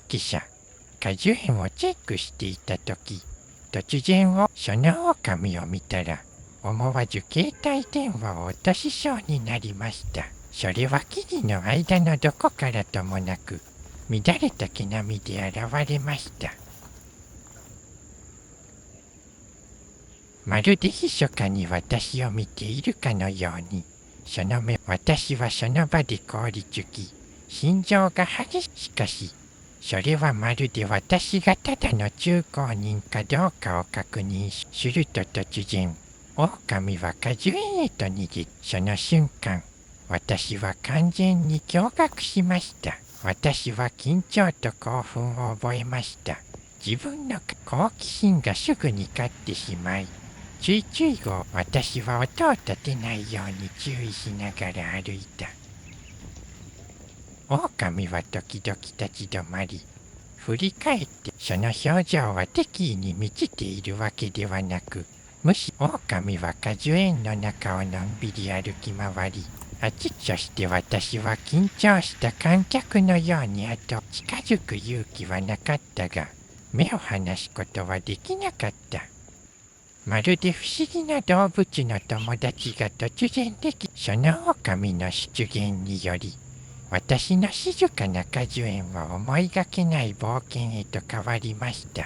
記者、果樹園をチェックしていたとき、突然その狼を見たら、思わず携帯電話を落としそうになりました。それは木々の間のどこからともなく、乱れた毛並みで現れました。まるで密かに私を見ているかのように、その目、私はその場で凍りつき、心臓が激しかし、それはまるで私がただの中高人かどうかを確認すると突然、狼は果樹園へと逃げ、その瞬間、私は完全に驚愕しました。私は緊張と興奮を覚えました。自分の好奇心がすぐに勝ってしまい、ついつい後、私は音を立てないように注意しながら歩いた。狼は時々立ち止まり、振り返ってその表情は敵意に満ちているわけではなく、むしろ狼は果樹園の中をのんびり歩き回り、そして私は緊張した観客のように近づく勇気はなかったが、目を離すことはできなかった。まるで不思議な動物の友達が突然でき、その狼の出現により、私の静かな果樹園は思いがけない冒険へと変わりました。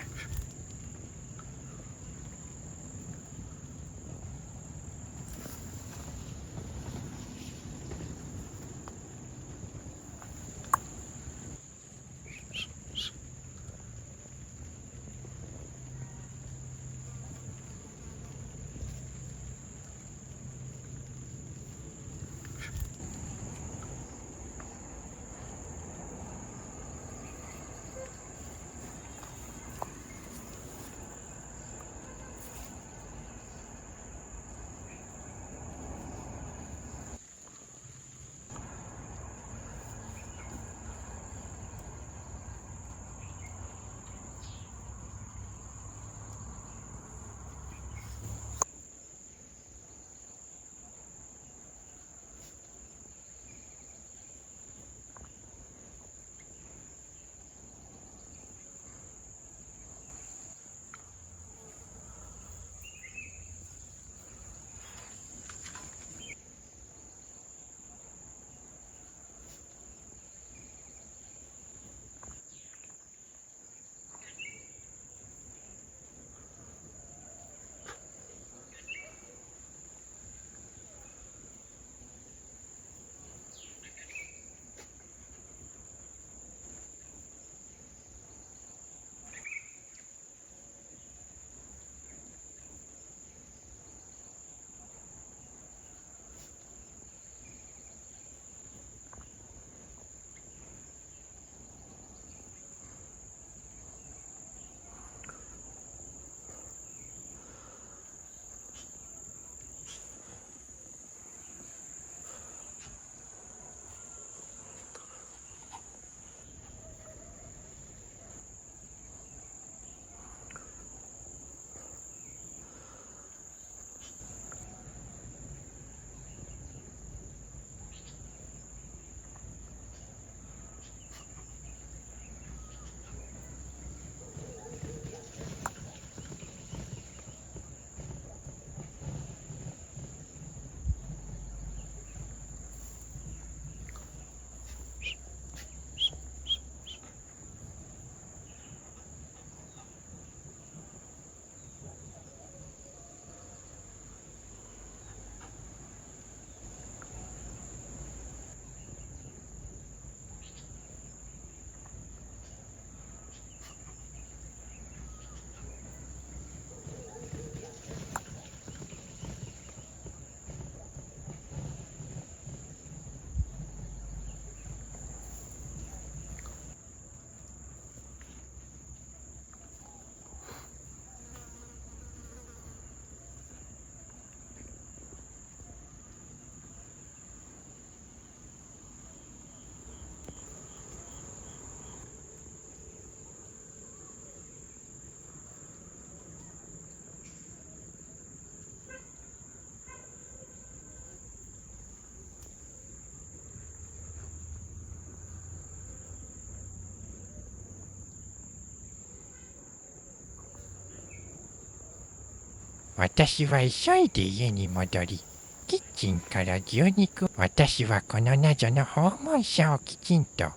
私は急いで家に戻り、キッチンから牛肉、私はこの謎の訪問者をきちんと、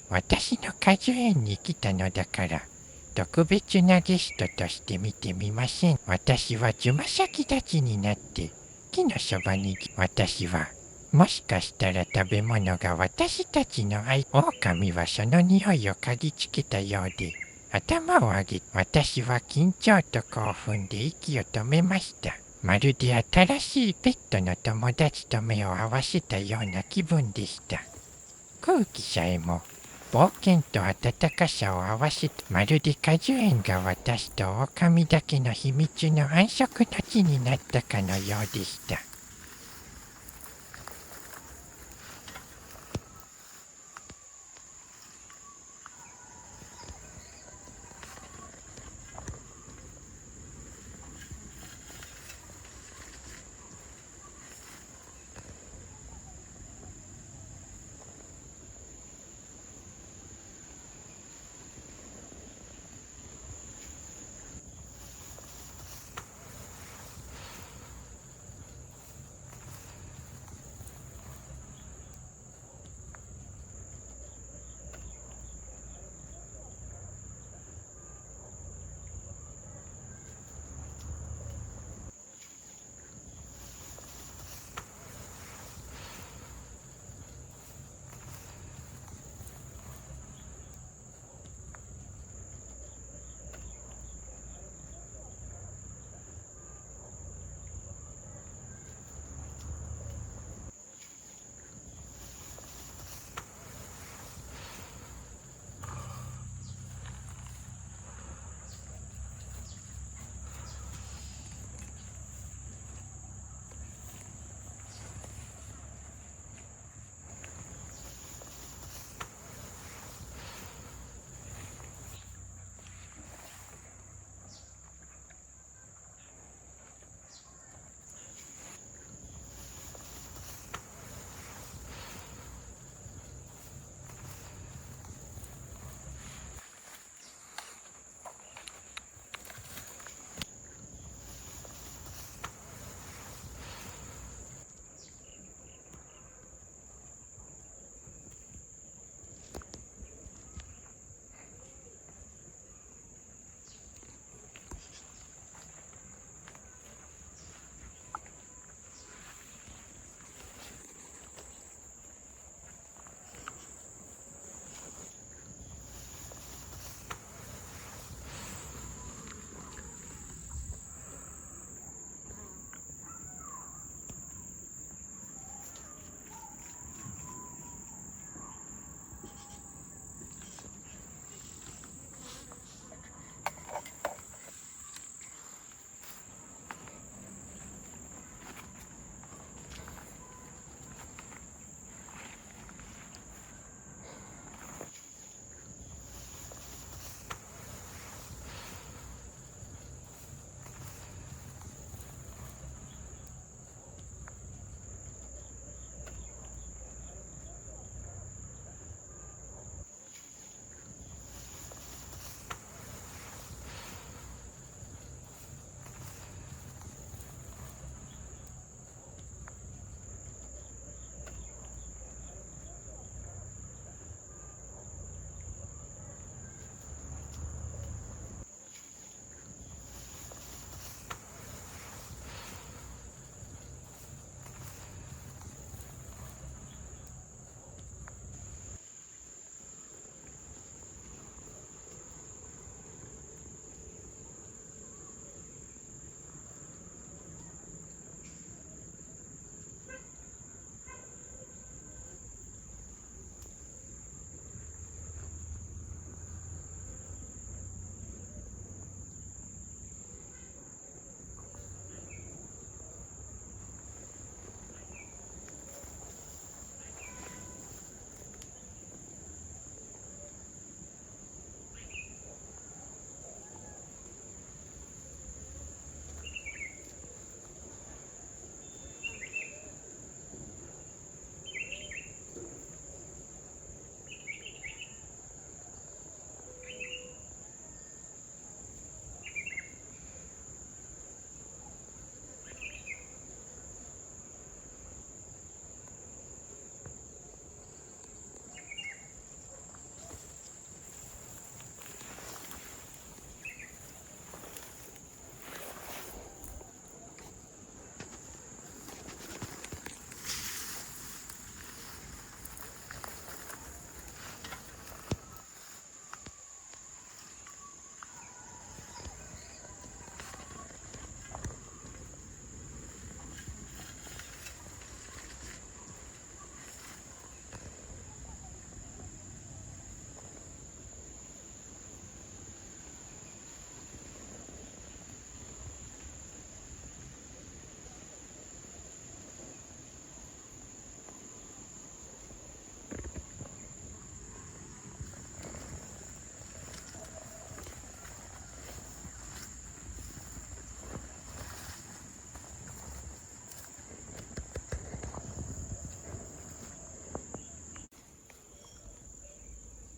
私の果樹園に来たのだから、特別なゲストとして見てみません。私はつま先立ちになって、木のそばに、私は、もしかしたら食べ物が私たちの狼はその匂いを嗅ぎつけたようで、頭を上げ、私は緊張と興奮で息を止めました。まるで新しいペットの友達と目を合わせたような気分でした。空気さえも、冒険と温かさを合わせて、まるで果樹園が私と狼だけの秘密の安息の地になったかのようでした。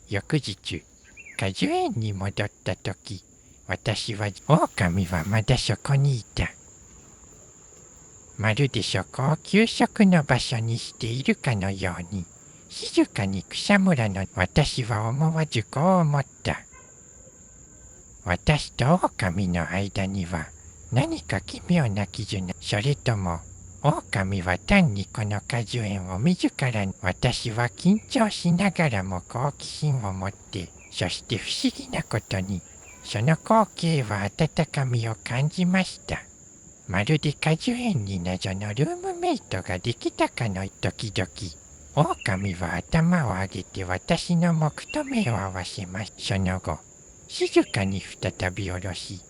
翌日、果樹園に戻った時、狼はまだそこにいた。まるでそこを給食の場所にしているかのように、静かに草むらの私は思わずこう思った。私と狼の間には何か奇妙な絆、それとも狼は単にこの果樹園を自らに、私は緊張しながらも好奇心を持って、そして不思議なことに、その光景は温かみを感じました。まるで果樹園に謎のルームメイトができたかの時々、狼は頭を上げて私の目と目を合わせます。その後、静かに再び下ろし、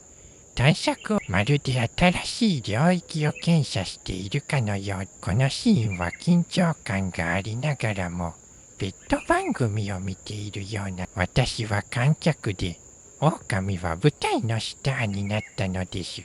探索をまるで新しい領域を検査しているかのよう。このシーンは緊張感がありながらも、ペット番組を見ているような。私は観客で、狼は舞台のスターになったのです。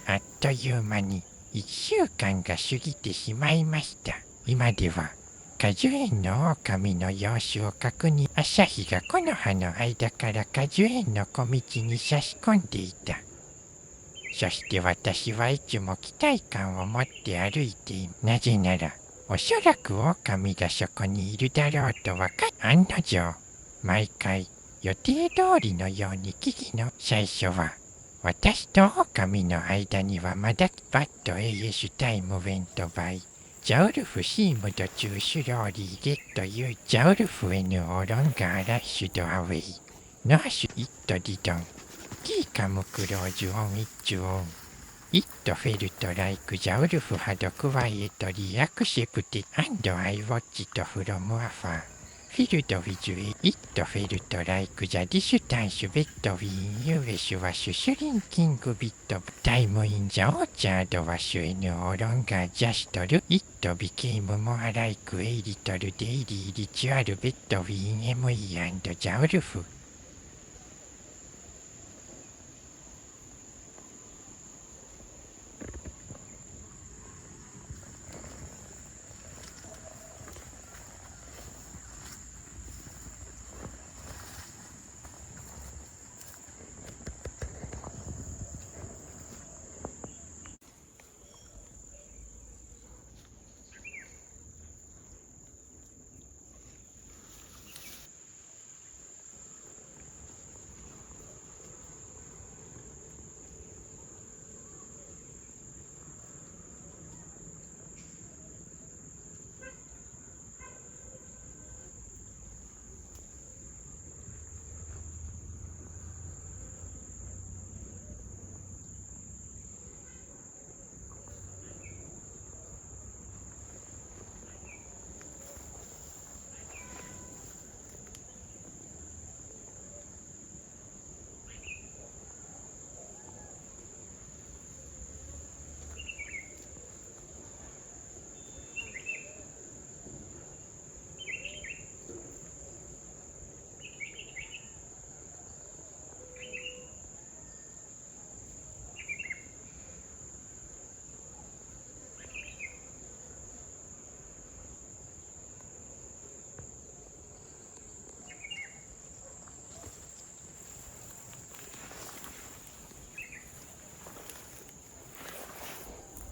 あっという間に1週間が過ぎてしまいました。今では果樹園の狼の様子を確認。朝日が木の葉の間から果樹園の小道に差し込んでいた。そして私はいつも期待感を持って歩いています。なぜなら、おそらく狼がそこにいるだろうと分かっ案の定、毎回予定通りのように木々の最初は、私と狼の間にはまだバット AS タイムウェントバイ。ジャウルフシームドチューシュローリーゲットユージャウルフエヌオロンガーラッシュドアウェイ。ノーシュイットディドン。キーカムクロージュオンイッチュオン。イットフェルトライクジャウルフハドクワイエトリアクシェプティアンドアイウォッチトフロムアファー。フィルドウィジュエイットフェルトライクジャディシュタンシュベッドウィンユエシュワシュシュリンキングビットタイムインジャオーチャードワシュエヌオロンガージャストルイットビケイムモアライクエイリトルデイリーリチュアルベッドウィンエムイジャウルフ。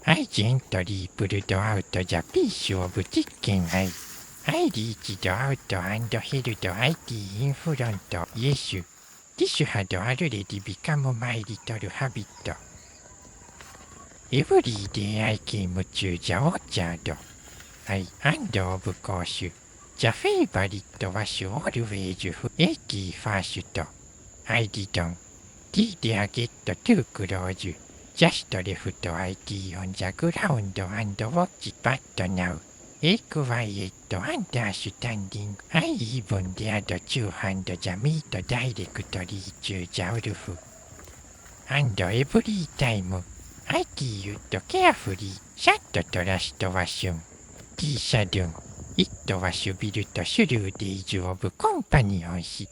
はい、ジェントリープルドアウトザピースオブチッケンはい。はい、リーチドアウトヘルド IT インフロントイエス。This had already become my little habit. Every day I came to the orchard. I and of course, the favorite was always eggy first. I didn't get too close. Just left IT on the ground and watched, but now, quiet and understanding, I even dared to hand the meat directly to the wolf. And every time, I killed carefully, shut the last version. The sudden, it was built through days of companionship.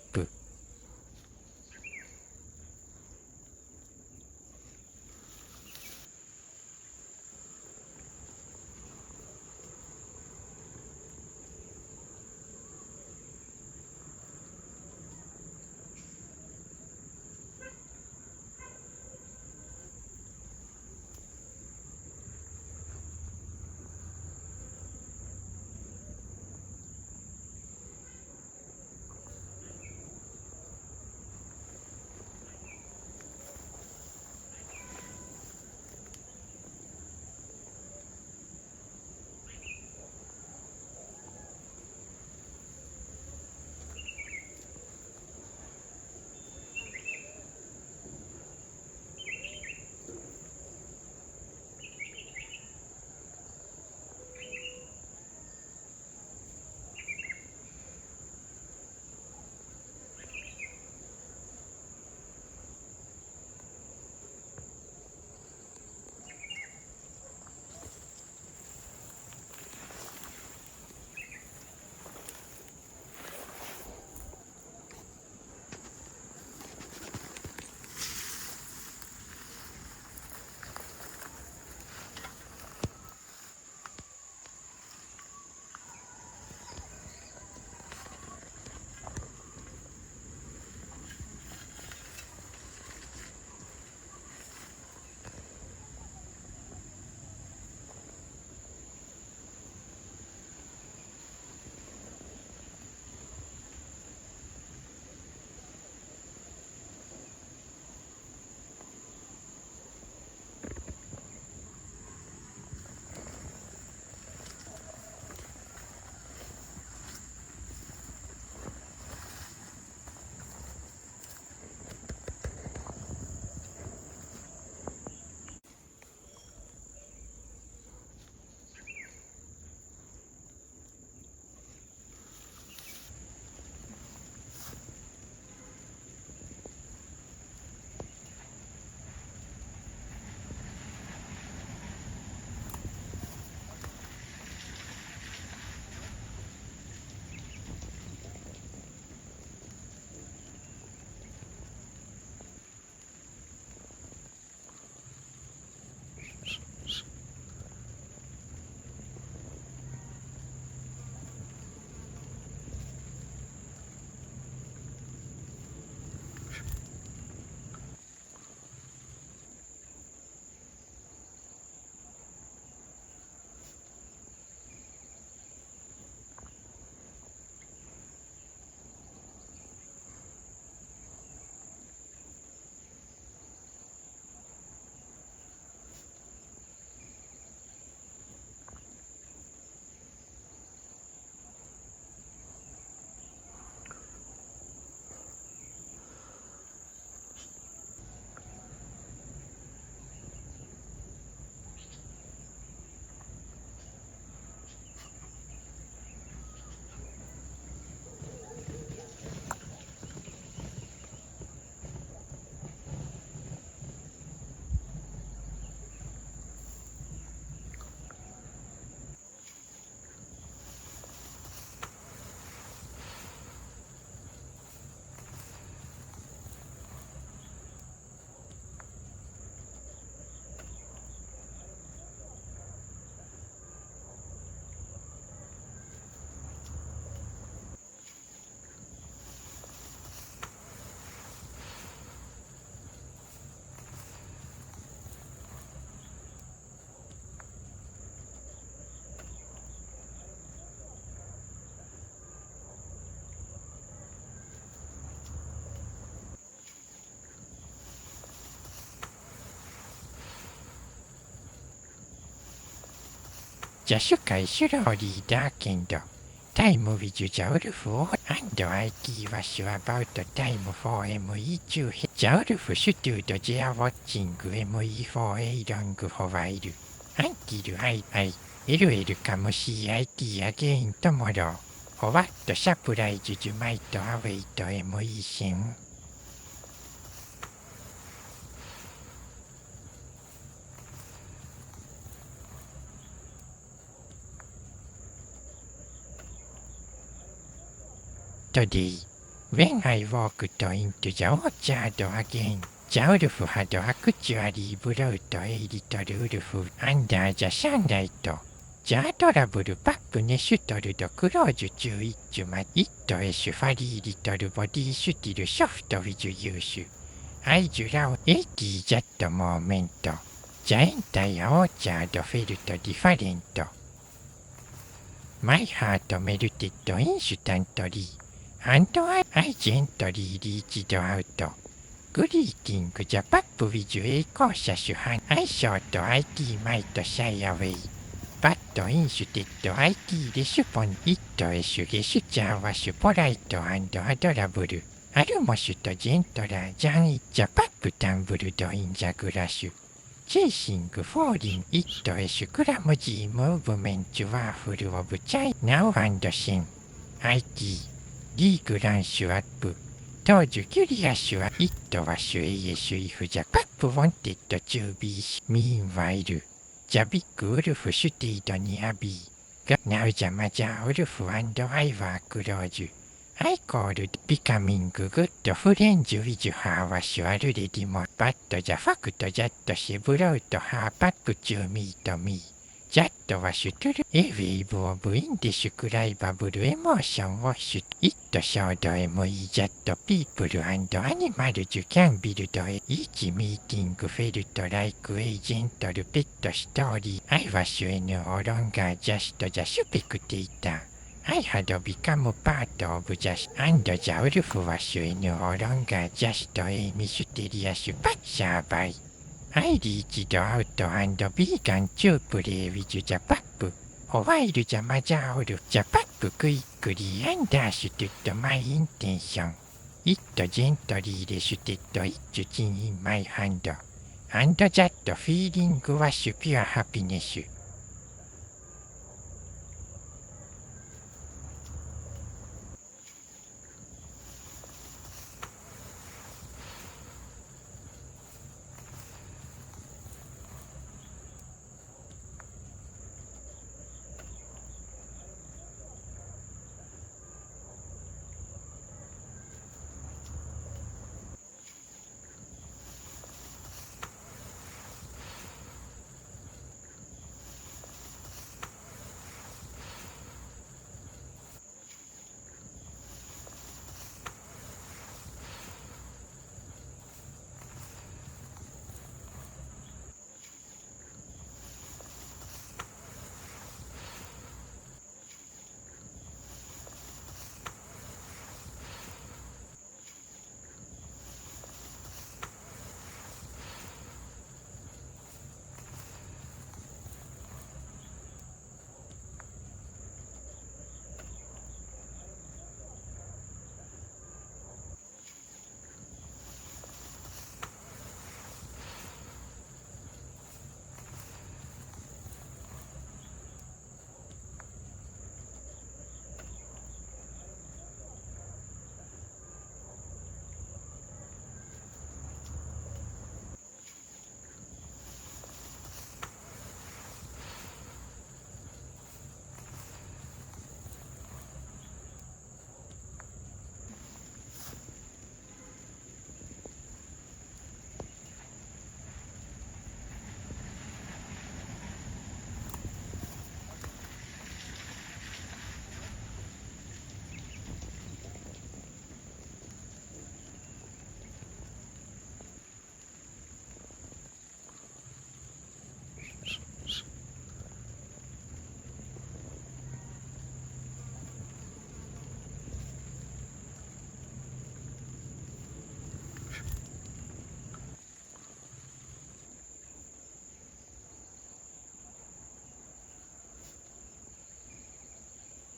じゃ主会シュローリーダーケンド。タイムウィジュジャウルフオーアンドアイキーワッシュアバウトタイム 4ME 中ヘジャウルフシュトゥードジェアウォッチング ME4A ロングホワイルアンティル LL カム CIT アゲイントモローホワットシャプライジュジュマイトアウェイト ME シンToday, when I walked into the orchard again, the wolf had actually brought a little wolf under the sunlight. The adorable pup nestled close to it, but its furry little body still soft with use. Eyes round at that moment. The entire orchard felt different. My heart melted instantly. And I gently reached out, greeting the pup with a cautious hand. I thought Ike might shy away, but instead Ike responded. Its gesture was polite and adorable, almost gentler than its pup tumbled in the grass. Chasing falling, its clumsy movements were full of charm now and then. Ikeリーグランシュアップ。当時キュリアシュはイットはシュエイエシュイフジャパップウォンテッドチュービーミーンワイル。ジャビックウルフシュティードニアビー。がナウジャマジャウルフアンドアイワークロージュ。I called becoming good friends with her was already more, but the fact that she brought her back to meet me. That was true. A wave of indescribable emotion washed it showed me that people and animals can build each meeting felt like a gentle pet story. I was no longer just the spectator. I had become part of the and the wolf was no longer just a mysterious passerby. I reached out and began to play with the pup, while the mother of the pup quickly understood my intention. It gently rested its chin in my hand, and that feeling was pure happiness.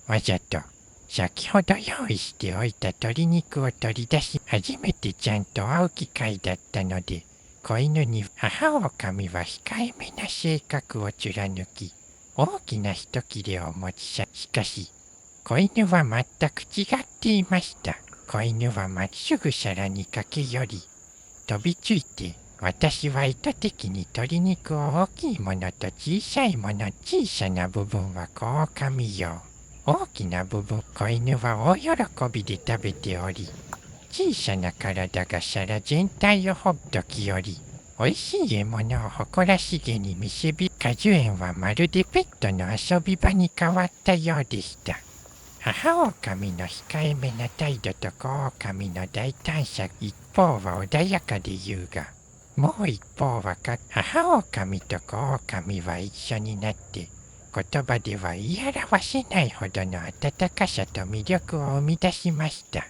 わざと先ほど用意しておいた鶏肉を取り出し、初めてちゃんと会う機会だったので、子犬に母狼は控えめな性格を貫き、大きな一切れを持ちしかし、子犬は全く違っていました。子犬はまっすぐ皿に駆け寄り、飛びついて、私は意図的に鶏肉を大きいものと小さいもの、小さな部分は子狼用。大きな部分、子犬は大喜びで食べており、小さな体が皿全体をほっときより、おいしい獲物を誇らしげに見せび、果樹園はまるでペットの遊び場に変わったようでした。母狼の控えめな態度と子狼の大胆さ、一方は穏やかで言うが、もう一方は母狼と子狼は一緒になって、言葉では言い表せないほどの温かさと魅力を生み出しました。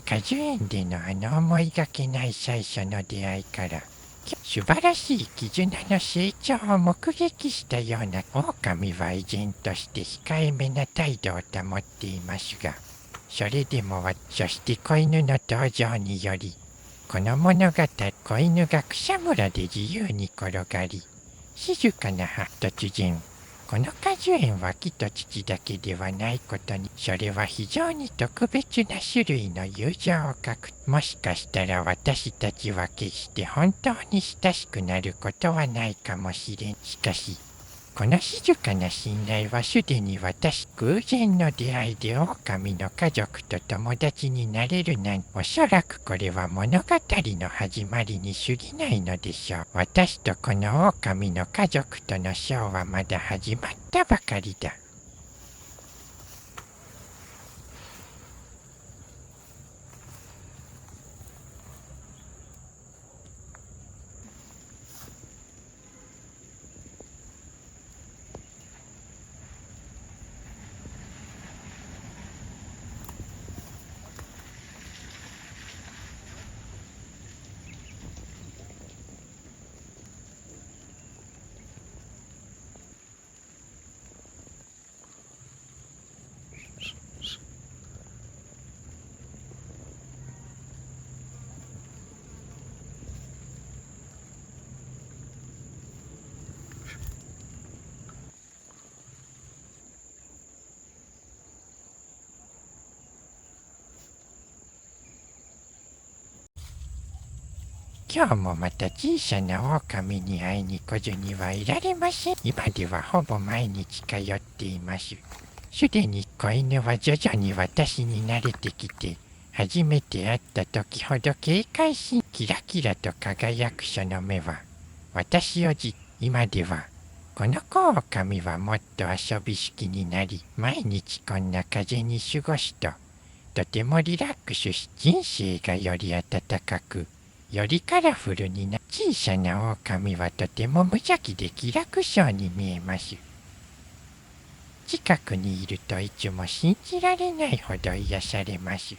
果樹園での思いがけない最初の出会いから、素晴らしい絆の成長を目撃したような狼は依然として控えめな態度を保っていますが、それでもそして子犬の登場により、この物語、子犬が草むらで自由に転がり、静かな突然、この果樹園は木と土だけではないことに、それは非常に特別な種類の友情を書く。もしかしたら私たちは決して本当に親しくなることはないかもしれん。しかし、この静かな信頼はすでに偶然の出会いで狼の家族と友達になれるなんて、おそらくこれは物語の始まりに過ぎないのでしょう。私とこの狼の家族とのショーはまだ始まったばかりだ。今日もまた小さな狼に会いに来ずにはいられません。今ではほぼ毎日通っています。すでに子犬は徐々に私に慣れてきて、初めて会った時ほど警戒し、キラキラと輝くその目は、今では、この子狼はもっと遊び好きになり、毎日こんな風に過ごすと、とてもリラックスし、人生がより温かく、よりカラフルにな、小さな狼はとても無邪気で気楽そうに見えます。近くにいるといつも信じられないほど癒されます。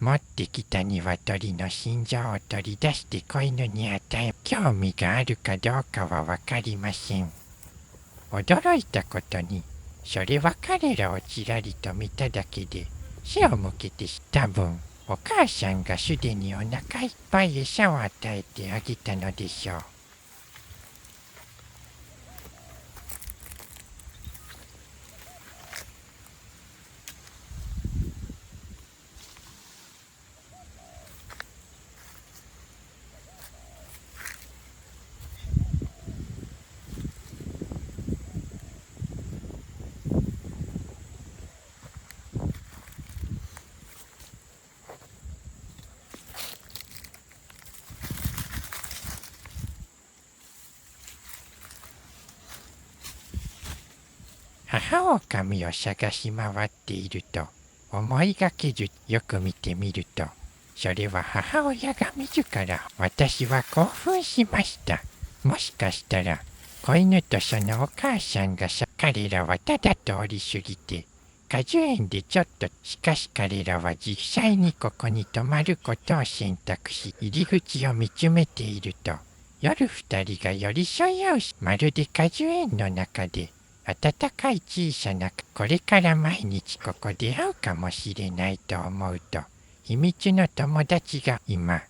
持ってきた鶏の心臓を取り出して子犬に与え、興味があるかどうかはわかりません。驚いたことに、それは彼らをちらりと見ただけで、背を向けて多分、お母さんがすでにお腹いっぱい餌を与えてあげたのでしょう。母狼を探し回っていると思いがけずよく見てみると、それは母親が自ら。私は興奮しました。もしかしたら子犬とそのお母さんが彼らはただ通り過ぎて果樹園でちょっと。しかし彼らは実際にここに泊まることを選択し、入り口を見つめていると、夜二人が寄り添い合うし、まるで果樹園の中で暖かい小さな。これから毎日ここで会うかもしれないと思うと、秘密の友達が。今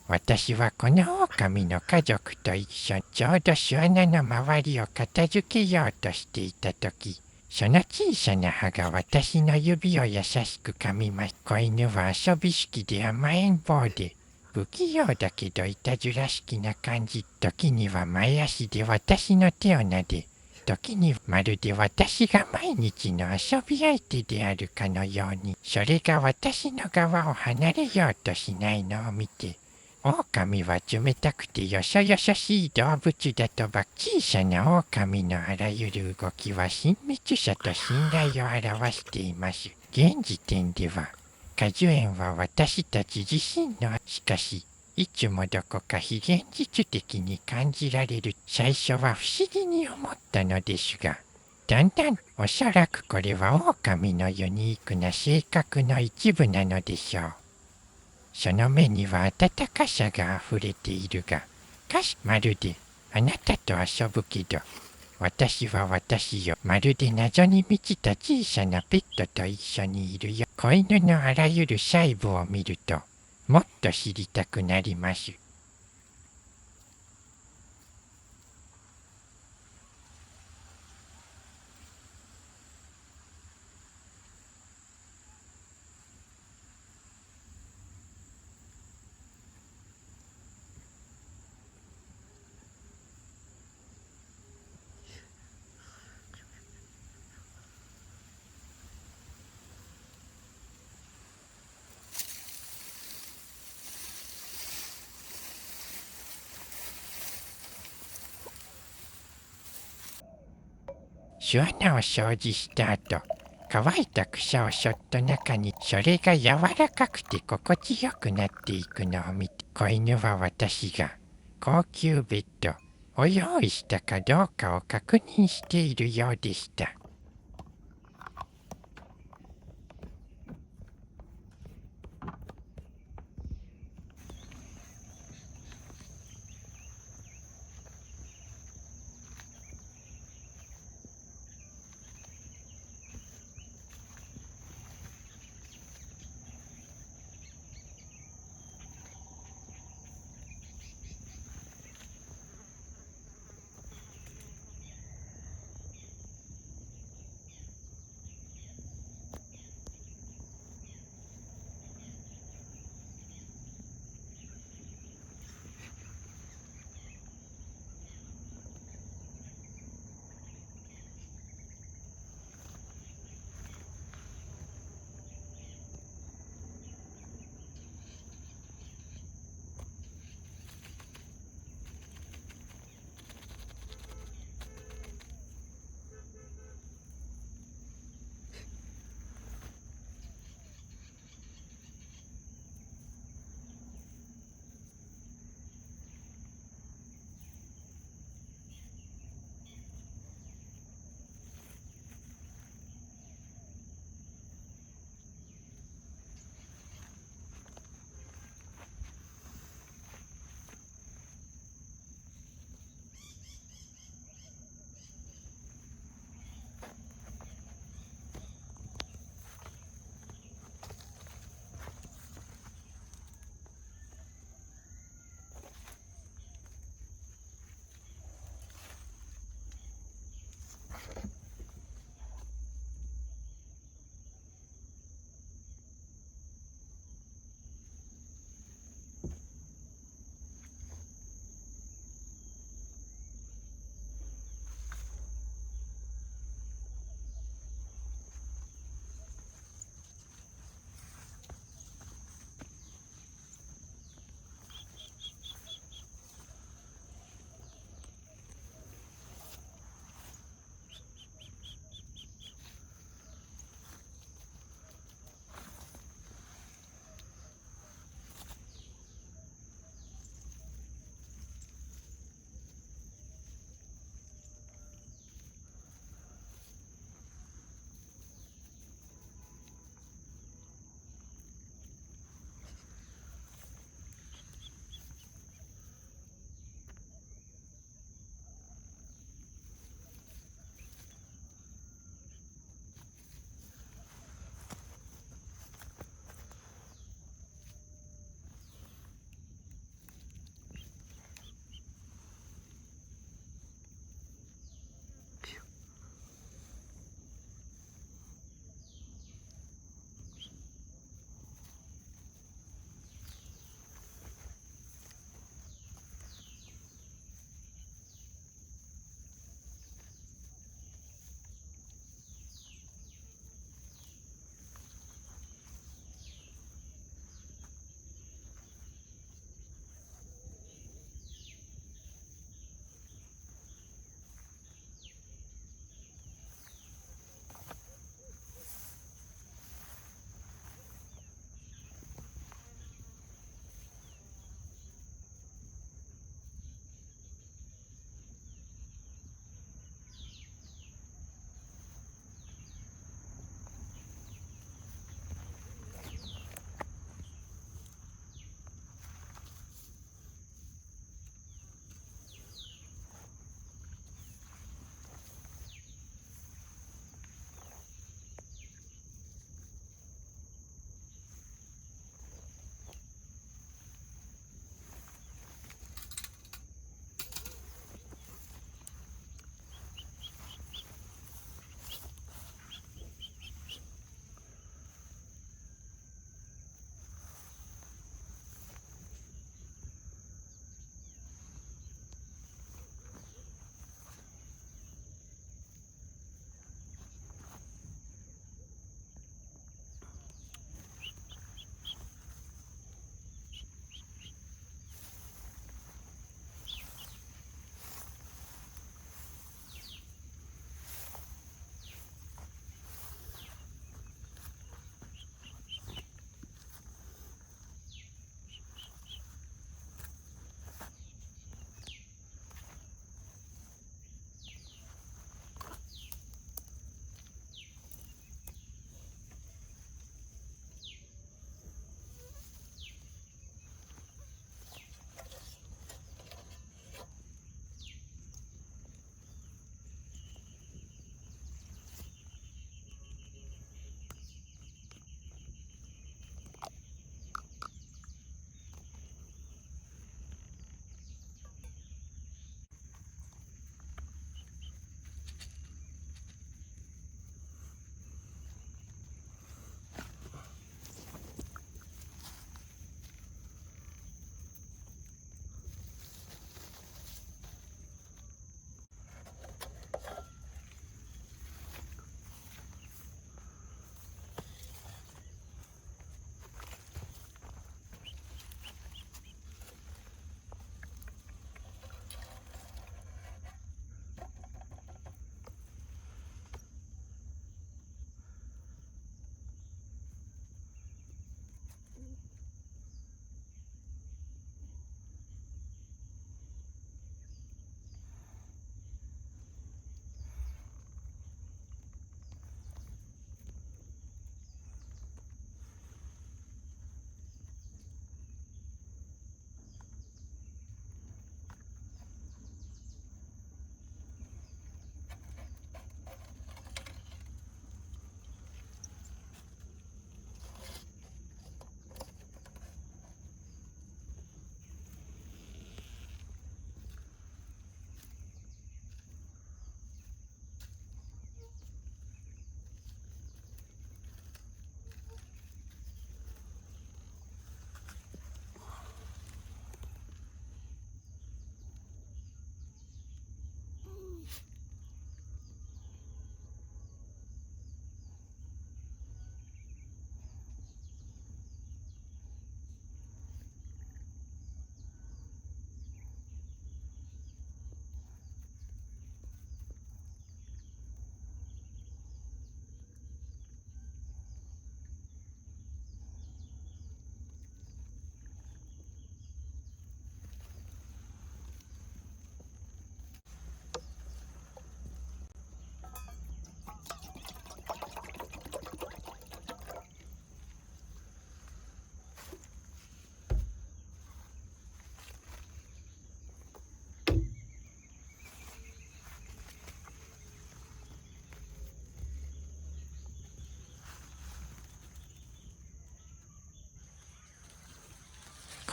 私はこの狼の家族と一緒にちょうど巣穴の周りを片付けようとしていた時、その小さな歯が私の指を優しく噛みます。子犬は遊び好きで甘えん坊で、不器用だけどいたずらしきな感じ。時には前足で私の手を撫で、時にまるで私が毎日の遊び相手であるかのように、それが私の側を離れようとしないのを見て、狼は冷たくてよそよそしい動物だとば。小さな狼のあらゆる動きは親密さと信頼を表しています。現時点では果樹園は私たち自身の。しかしいつもどこか非現実的に感じられる。最初は不思議に思ったのですが、だんだん。おそらくこれは狼のユニークな性格の一部なのでしょう。その目には温かさがあふれているが、まるであなたと遊ぶけど、私は私よ。まるで謎に満ちた小さなペットと一緒にいるよ。子犬のあらゆる細部を見ると、もっと知りたくなります。巣穴を掃除した後、乾いた草をそっと中に。それが柔らかくて心地よくなっていくのを見て、子犬は私が高級ベッドを用意したかどうかを確認しているようでした。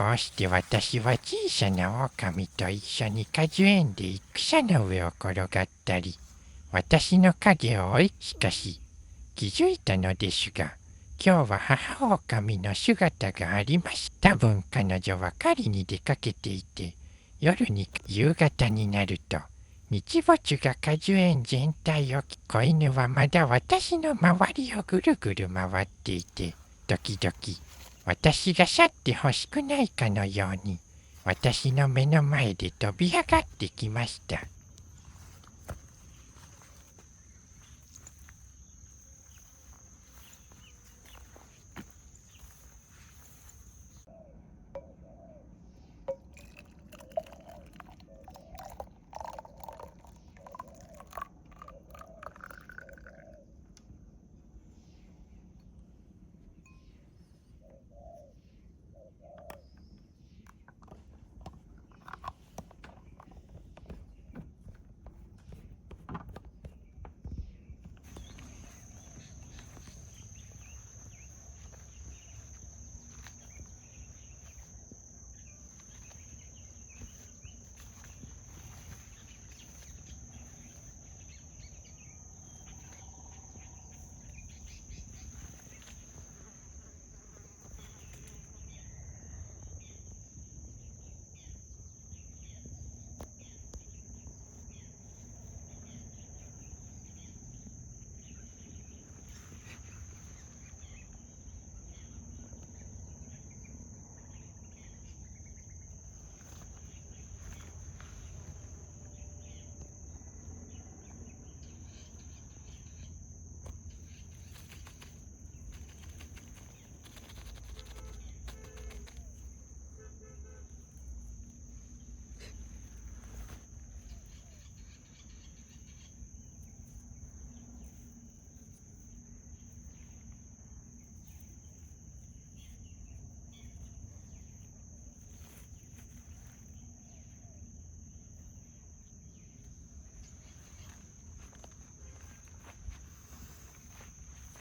こうして私は小さな狼と一緒に果樹園で草の上を転がったり、私の影を追い、しかし気づいたのですが、今日は母狼の姿がありました。多分彼女は狩りに出かけていて、夕方になると、日没が果樹園全体を、子犬はまだ私の周りをぐるぐる回っていて、時々私が去ってほしくないかのように、私の目の前で飛び上がってきました。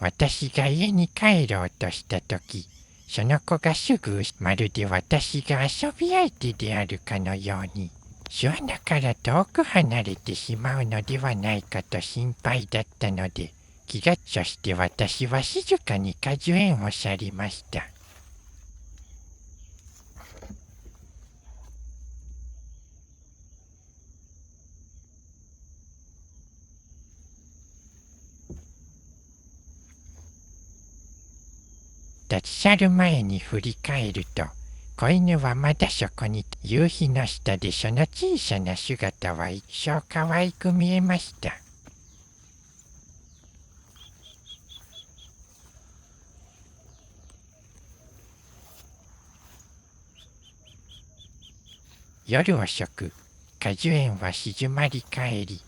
私が家に帰ろうとしたとき、その子がすぐまるで私が遊び相手であるかのように、巣穴から遠く離れてしまうのではないかと心配だったので、そして私は静かに果樹園を去りました。立ち去る前に振り返ると、子犬はまだそこに、夕日の下でその小さな姿は一生可愛く見えました。夜遅く、果樹園は静まり返り、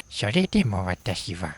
それでも私は、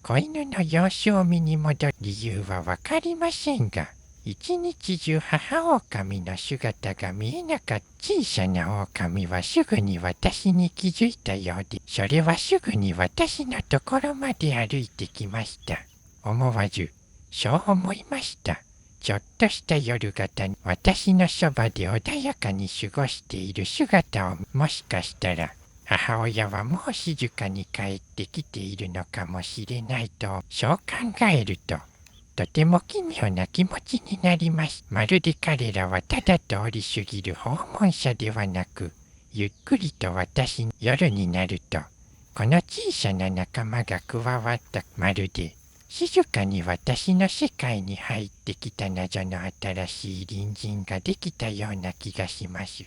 子犬の様子を見に戻る理由はわかりませんが、一日中母狼の姿が見えなかった。小さな狼はすぐに私に気づいたようで、それはすぐに私のところまで歩いてきました。思わず、そう思いました。ちょっとした夜型に私のそばで穏やかに過ごしている姿を、もしかしたら母親はもう静かに帰ってきているのかもしれないと、そう考えるととても奇妙な気持ちになります。まるで彼らはただ通り過ぎる訪問者ではなく、ゆっくりと夜になるとこの小さな仲間が加わった。まるで静かに私の世界に入ってきた謎の新しい隣人ができたような気がします。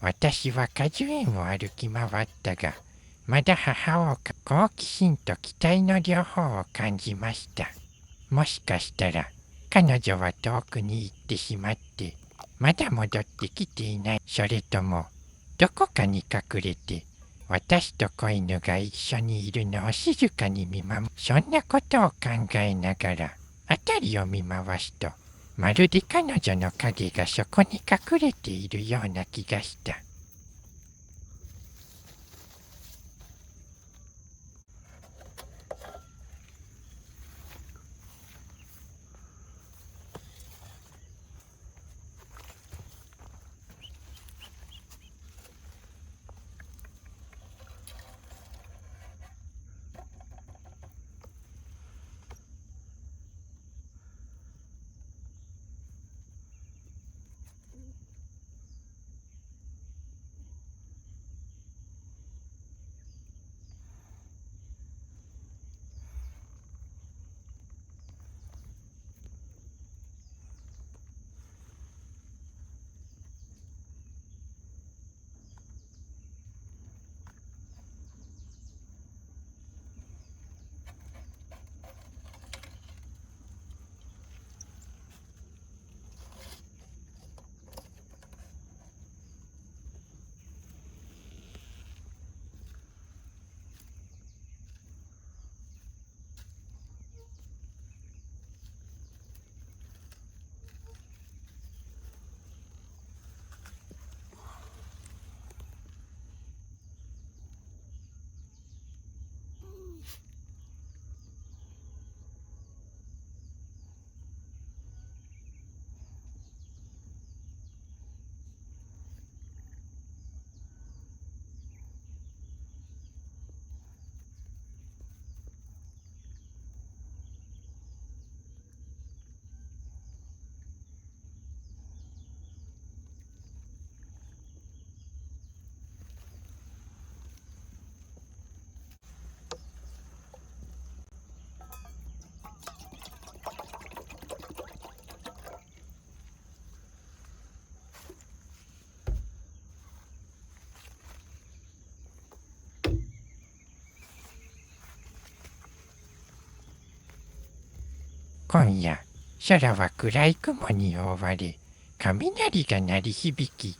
私は果樹園を歩き回ったが、まだ母を好奇心と期待の両方を感じました。もしかしたら彼女は遠くに行ってしまってまだ戻ってきていない。それともどこかに隠れて私と子犬が一緒にいるのを静かに見守る。そんなことを考えながら辺りを見回すと、まるで彼女の影がそこに隠れているような気がした。今夜、空は暗い雲に覆われ、雷が鳴り響き、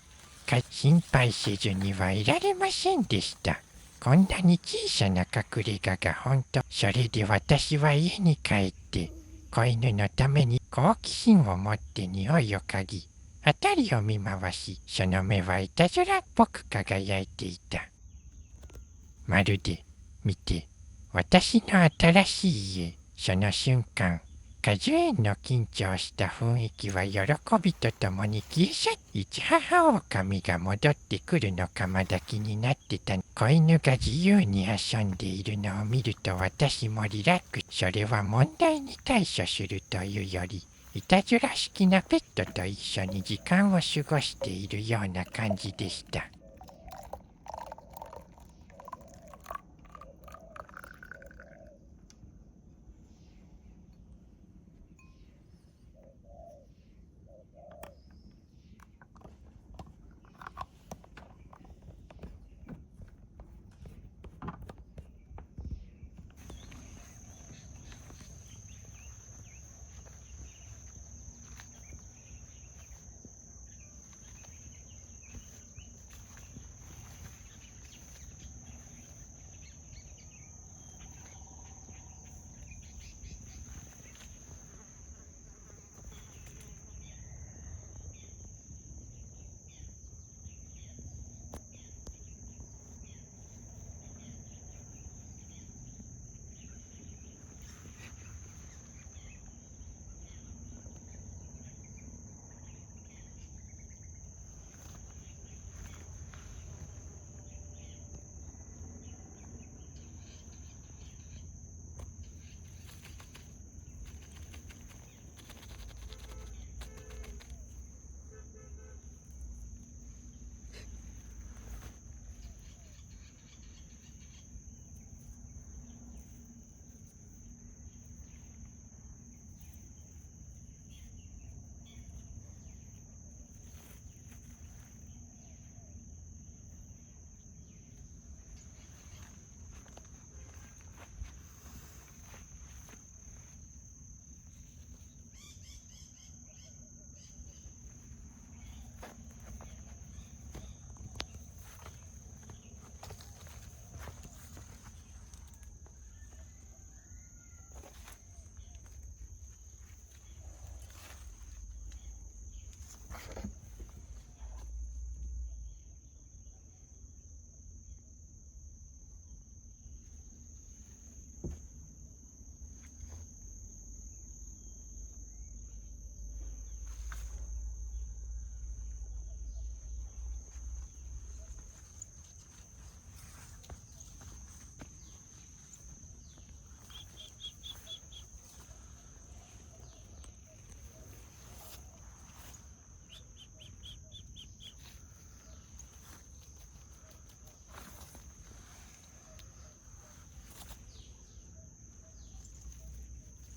心配せずにはいられませんでした。こんなに小さな隠れ家が本当。それで私は家に帰って、子犬のために好奇心を持って匂いを嗅ぎ、辺りを見回し、その目はいたずらっぽく輝いていた。まるで、見て、私の新しい家。その瞬間、果樹園の緊張した雰囲気は喜びとともに消え去って、一母狼が戻ってくるのかまだ気になってた。子犬が自由に遊んでいるのを見ると私もリラックス。それは問題に対処するというより、いたずら好きなペットと一緒に時間を過ごしているような感じでした。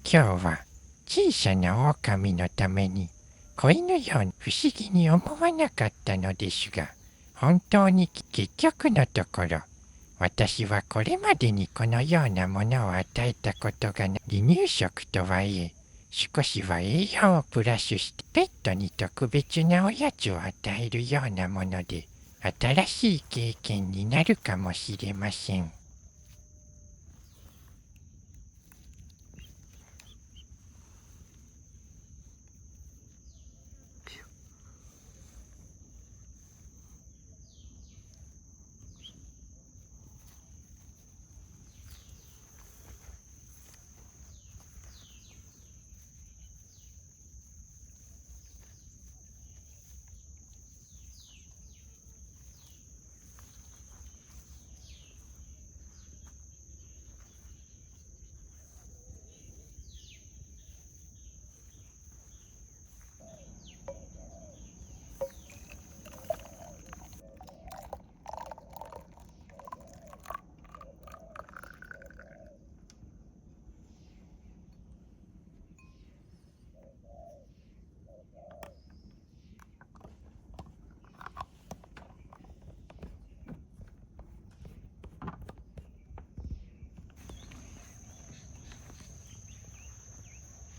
今日は小さな狼のために子犬ように不思議に思わなかったのですが、本当に結局のところ、私はこれまでにこのようなものを与えたことがない離乳食とはいえ、少しは栄養をプラスしてペットに特別なおやつを与えるようなもので、新しい経験になるかもしれません。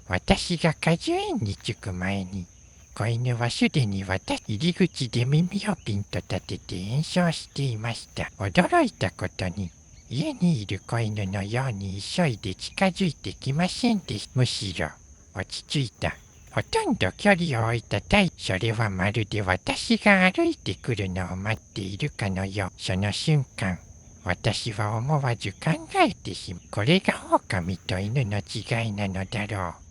私が果樹園に着く前に、子犬はすでに私入り口で耳をピンと立てて演奏していました。驚いたことに、家にいる子犬のように急いで近づいてきませんでした。むしろ、落ち着いた。ほとんど距離を置いたそれはまるで私が歩いてくるのを待っているかのよう。その瞬間、私は思わず考えてしまう。これが狼と犬の違いなのだろう。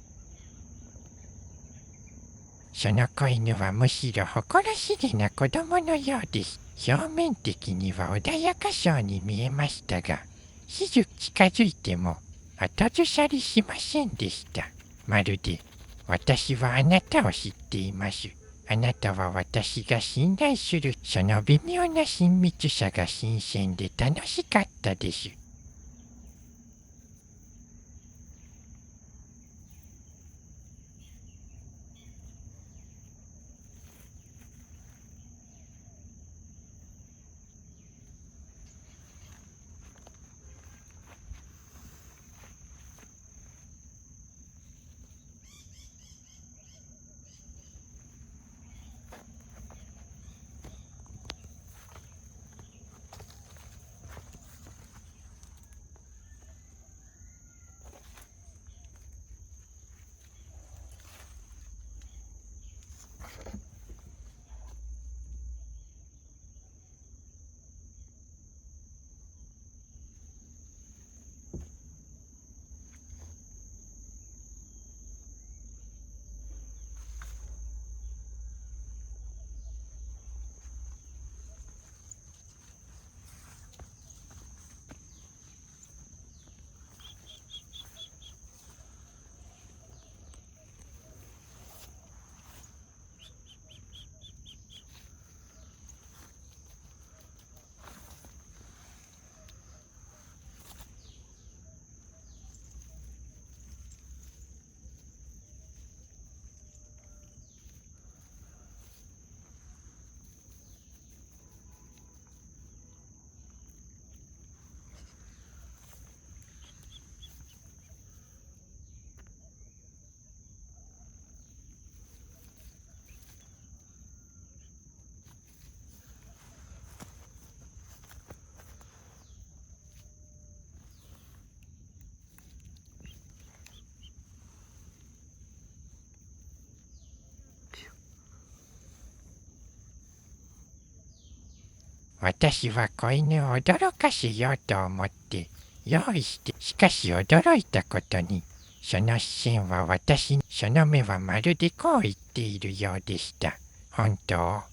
その子犬はむしろ誇らしげな子供のようです。表面的には穏やかそうに見えましたが、近づいても後ずさりしませんでした。まるで、私はあなたを知っています。あなたは私が信頼する。その微妙な親密さが新鮮で楽しかったです。私は子犬を驚かせようと思って用意して、しかし驚いたことに、その視線は私に、その目はまるでこう言っているようでした。本当、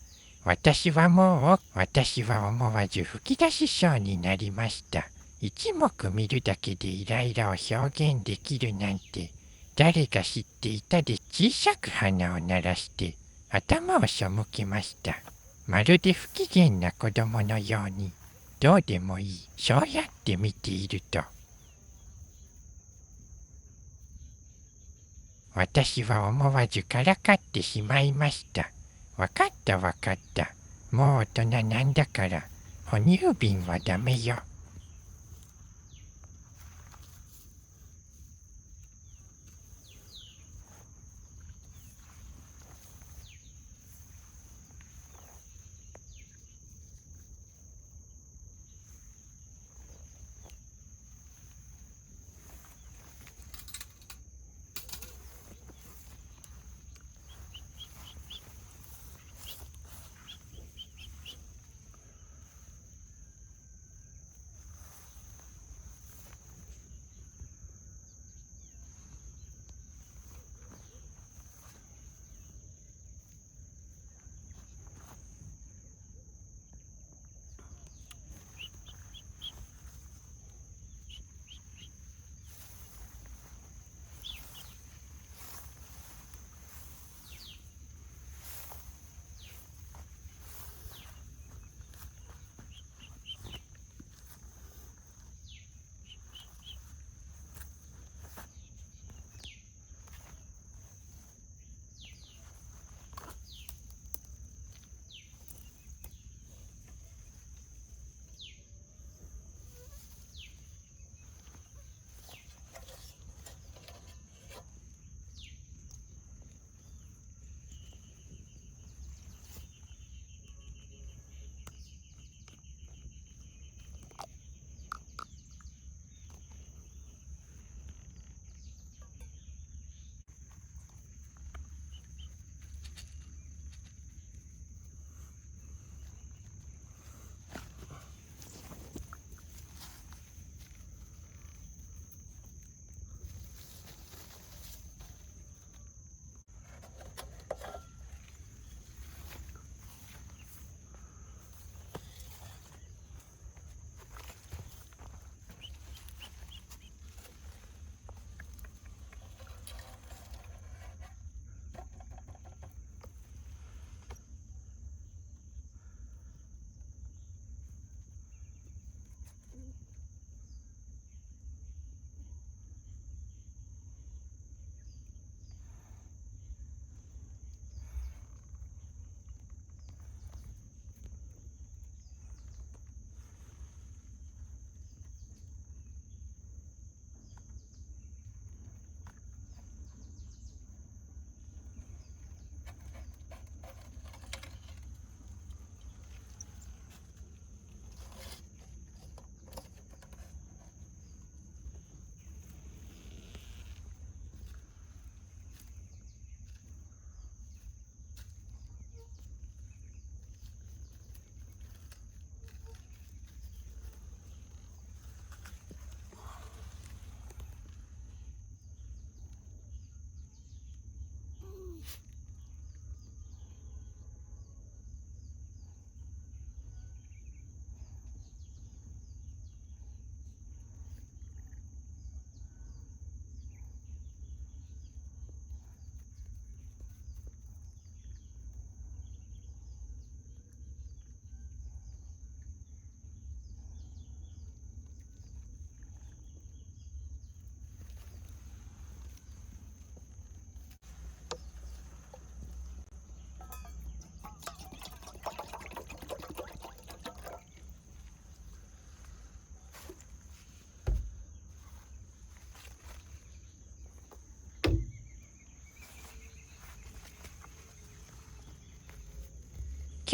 私は思わず吹き出しそうになりました。一目見るだけでイライラを表現できるなんて、誰が知っていたで。小さく鼻を鳴らして頭を背けました。まるで不機嫌な子供のように、どうでもいい、そうやって見ていると、私は思わずからかってしまいました。わかったわかった。もう大人なんだから、哺乳瓶はダメよ。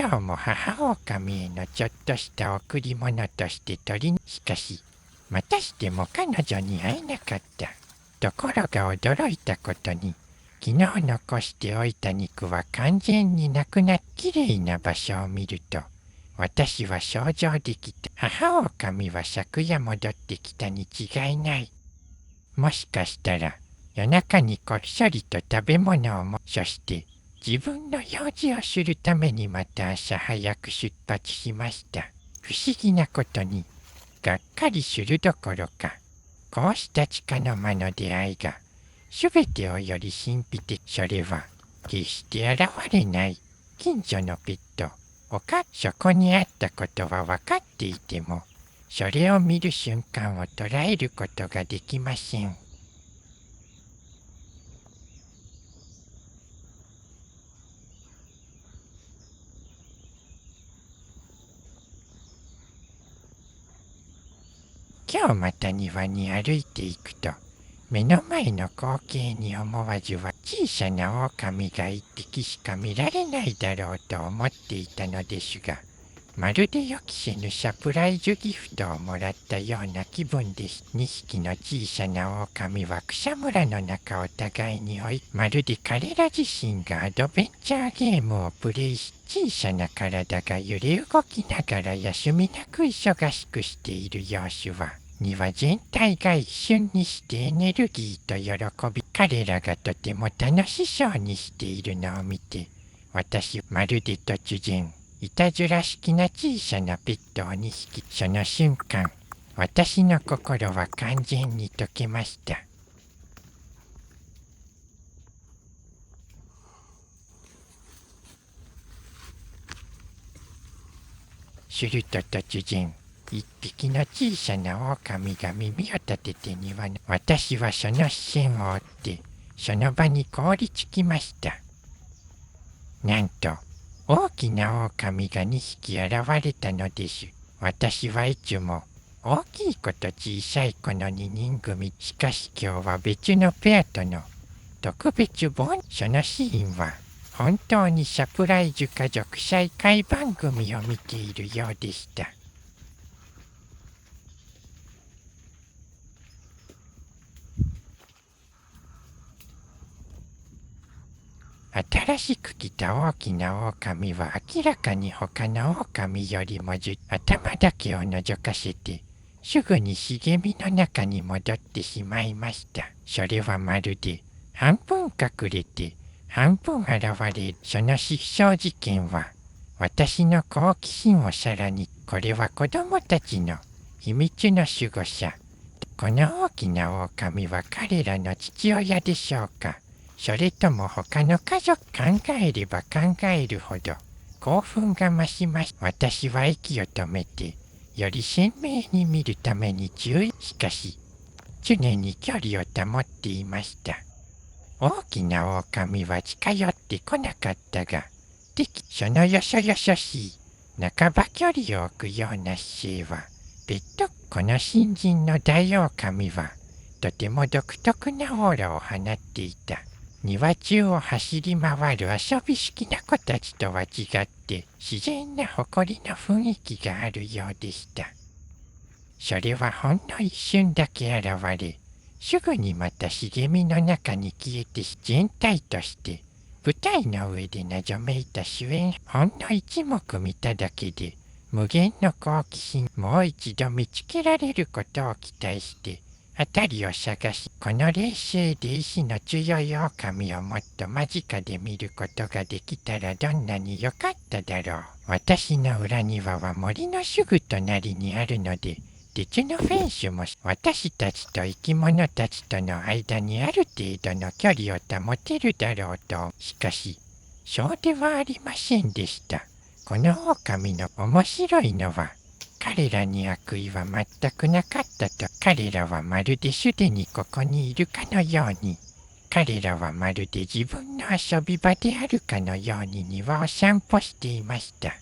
今日も母狼へのちょっとした贈り物としてしかし、またしても彼女に会えなかった。ところが驚いたことに、昨日残しておいた肉は完全になくなっきれいな場所を見ると、私は想像できた。母狼は昨夜戻ってきたに違いない。もしかしたら、夜中にこっそりと食べ物をそして自分の用事をするためにまた朝早く出発しました。不思議なことに、がっかりするどころか、こうした地下の間の出会いが、すべてをより神秘的。それは、決して現れない。近所のペット、そこにあったことは分かっていても、それを見る瞬間を捉えることができません。今日また庭に歩いていくと、目の前の光景に思わずは小さな狼が一匹しか見られないだろうと思っていたのですが、まるで予期せぬサプライズギフトをもらったような気分です。2匹の小さな狼は草むらの中を互いに追い、まるで彼ら自身がアドベンチャーゲームをプレイし、小さな体が揺れ動きながら休みなく忙しくしている様子は、庭全体が一瞬にしてエネルギーと喜び、彼らがとても楽しそうにしているのを見て、私まるで突然、いたずら好きな小さなペットを2匹、その瞬間、私の心は完全に溶けました。すると突然、一匹の小さな狼が耳を立てて庭の、私はその視線を追って、その場に凍りつきました。なんと、大きな狼が2匹現れたのです。私はいつも大きい子と小さい子の2人組、しかし今日は別のペアとの特別本。そのシーンは本当にサプライズ家族再会番組を見ているようでした。新しく来た大きな狼は明らかに他の狼よりもずっと頭だけを覗かせて、すぐに茂みの中に戻ってしまいました。それはまるで半分隠れて半分現れる。その失踪事件は私の好奇心をさらに、これは子供たちの秘密の守護者。この大きな狼は彼らの父親でしょうか。それとも他の家族。考えれば考えるほど興奮が増します。私は息を止めてより鮮明に見るために注意。しかし常に距離を保っていました。大きな狼は近寄ってこなかったが、そのよそよそしい半ば距離を置くような姿勢はこの新人の大狼はとても独特なオーラを放っていた。庭中を走り回る遊び好きな子たちとは違って自然な誇りの雰囲気があるようでした。それはほんの一瞬だけ現れ、すぐにまた茂みの中に消えて、全体として舞台の上で望めいた主演。ほんの一目見ただけで無限の好奇心、もう一度見つけられることを期待して辺りを探し、この冷静で意志の強い狼をもっと間近で見ることができたらどんなに良かっただろう。私の裏庭は森のすぐ隣にあるので、鉄のフェンスも私たちと生き物たちとの間にある程度の距離を保てるだろうと。しかし、そうではありませんでした。この狼の面白いのは、彼らに悪意は全くなかったと。彼らはまるですでにここにいるかのように、彼らはまるで自分の遊び場であるかのように庭を散歩していました。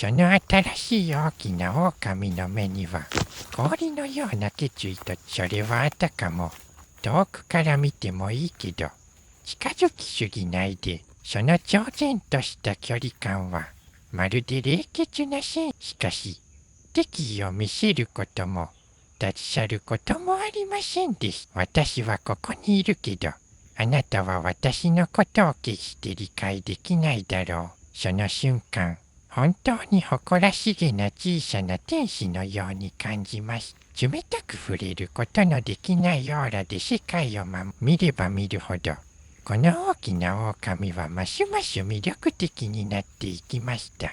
その新しい大きな狼の目には氷のような決意と、それはあたかも遠くから見てもいいけど近づきすぎないで、その超然とした距離感はまるで冷血な線。しかし敵意を見せることも立ち去ることもありませんでした。私はここにいるけど、あなたは私のことを決して理解できないだろう。その瞬間、本当に誇らしげな小さな天使のように感じます。冷たく触れることのできないオーラで世界を見れば見るほど、この大きな狼はますます魅力的になっていきました。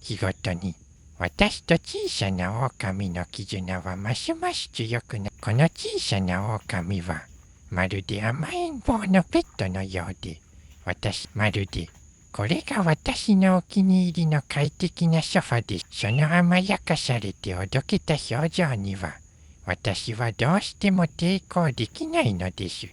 日ごとに私と小さな狼の絆はますます強くなる。この小さな狼はまるで甘えん坊のペットのようで、まるでこれが私のお気に入りの快適なソファです。その甘やかされておどけた表情には私はどうしても抵抗できないのです。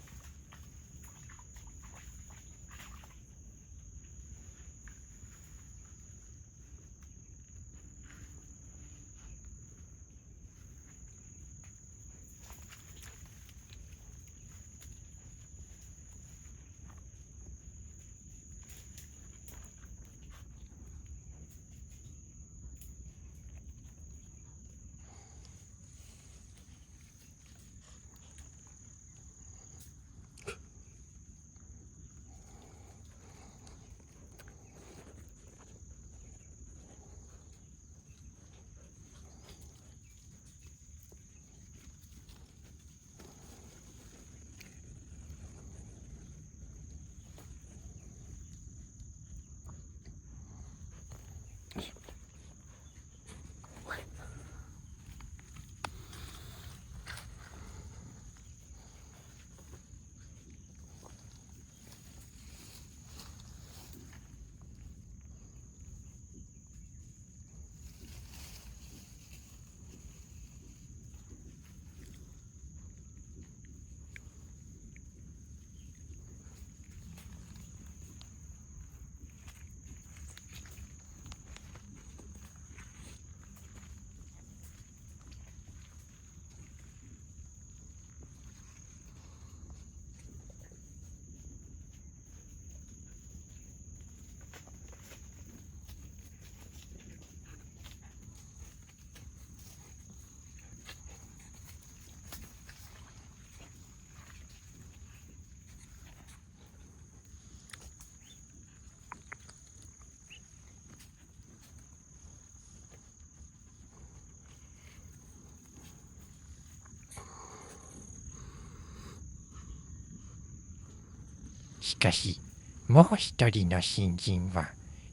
しかし、もう一人の新人は、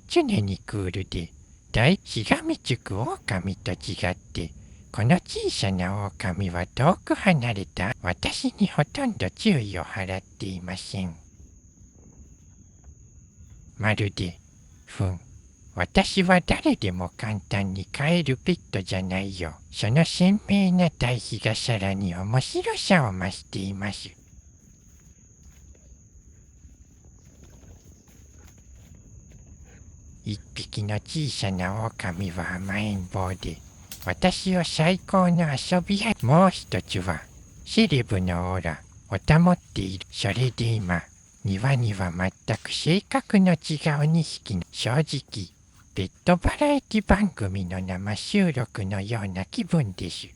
常にクールで、しがみつく狼と違って、この小さな狼は遠く離れた私にほとんど注意を払っていません。まるで、私は誰でも簡単に飼えるペットじゃないよ。その鮮明な対比がさらに面白さを増しています。一匹の小さな狼は甘えん坊で、私を最高の遊びや、もう一つは、セレブのオーラを保っている。それで今、庭には全く性格の違う2匹の、正直、ペットバラエティ番組の生収録のような気分です。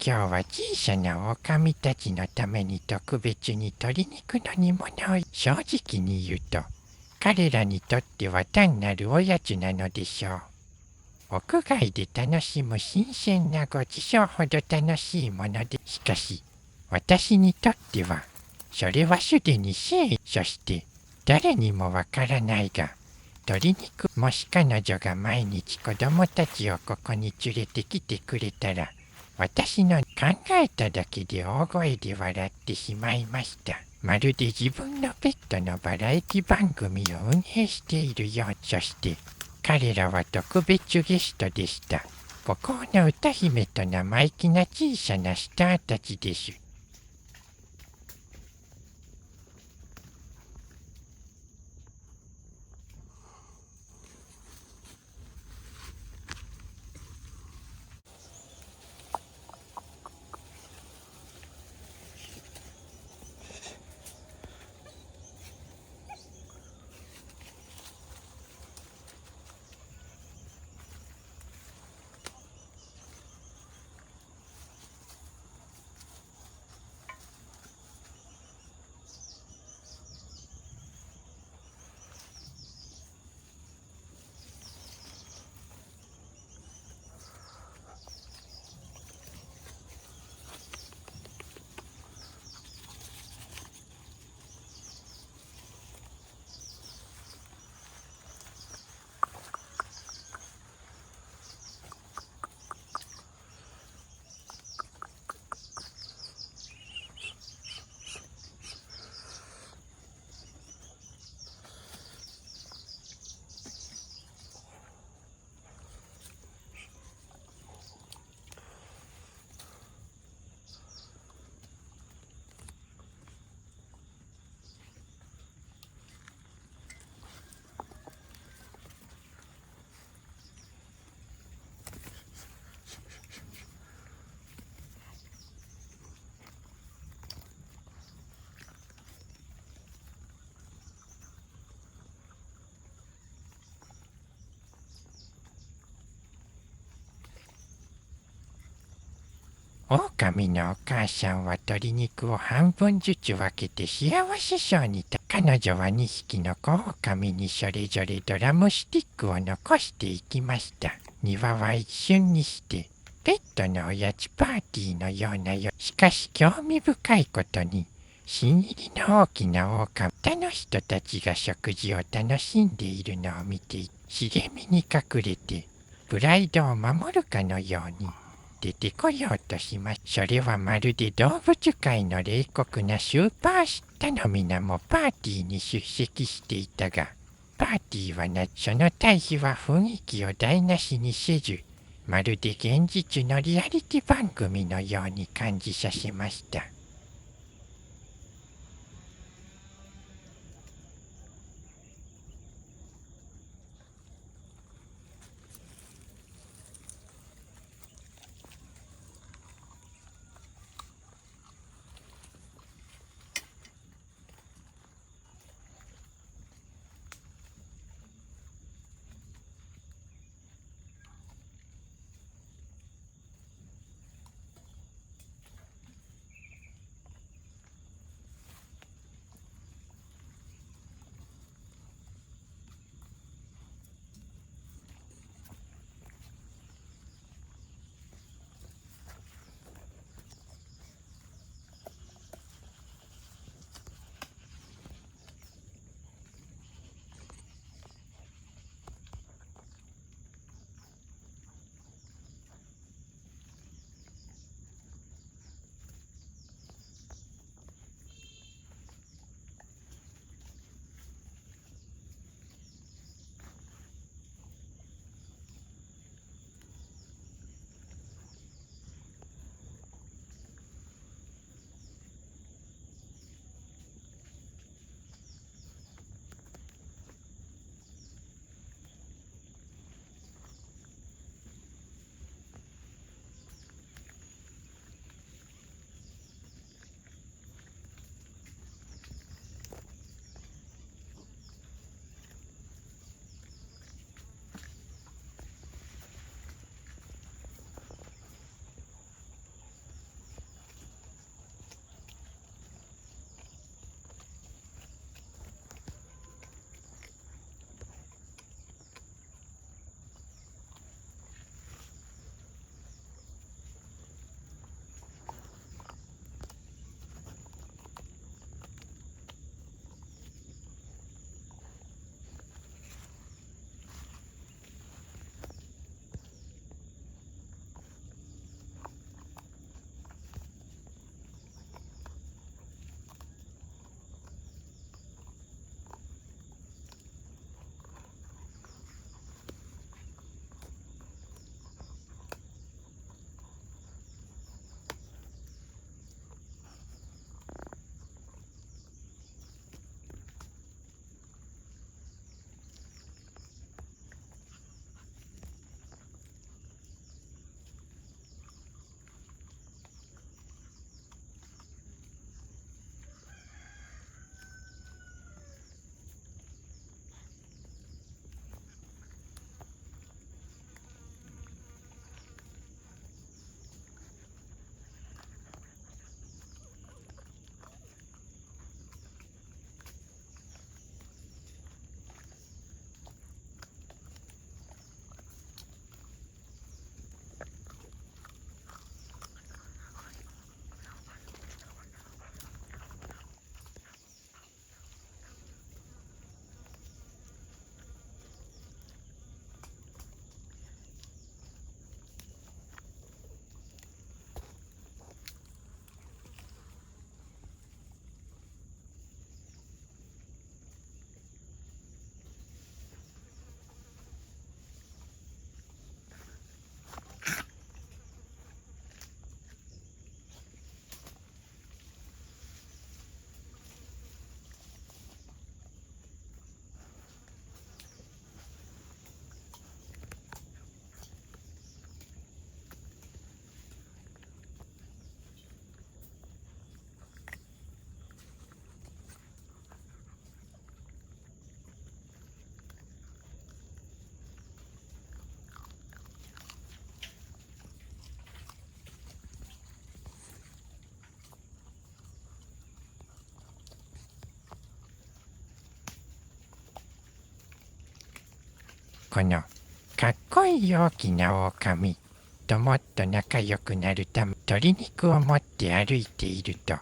今日は小さな狼たちのために特別に鶏肉の煮物を正直に言うと、彼らにとっては単なるおやつなのでしょう。屋外で楽しむ新鮮なごちそうほど楽しいもので、しかし、私にとっては、それはすでに生そして誰にもわからないが、鶏肉もし彼女が毎日子供たちをここに連れてきてくれたら、私の考えただけで大声で笑ってしまいました。まるで自分のペットのバラエティ番組を運営しているよう。そして彼らは特別ゲストでした。孤高の歌姫と生意気な小さなスターたちです。狼のお母さんは鶏肉を半分ずつ分けて幸せそうに彼女は2匹の子狼にそれぞれドラムスティックを残していきました。庭は一瞬にしてペットのおやつパーティーのようなしかし興味深いことに、新入りの大きな狼他の人たちが食事を楽しんでいるのを見て茂みに隠れてプライドを守るかのように出てこようとします。それはまるで動物界の冷酷なスーパースターの皆もパーティーに出席していたが、パーティーはその対比は雰囲気を台無しにせず、まるで現実のリアリティ番組のように感じさせました。このかっこいい大きな狼ともっと仲良くなるため鶏肉を持って歩いていると、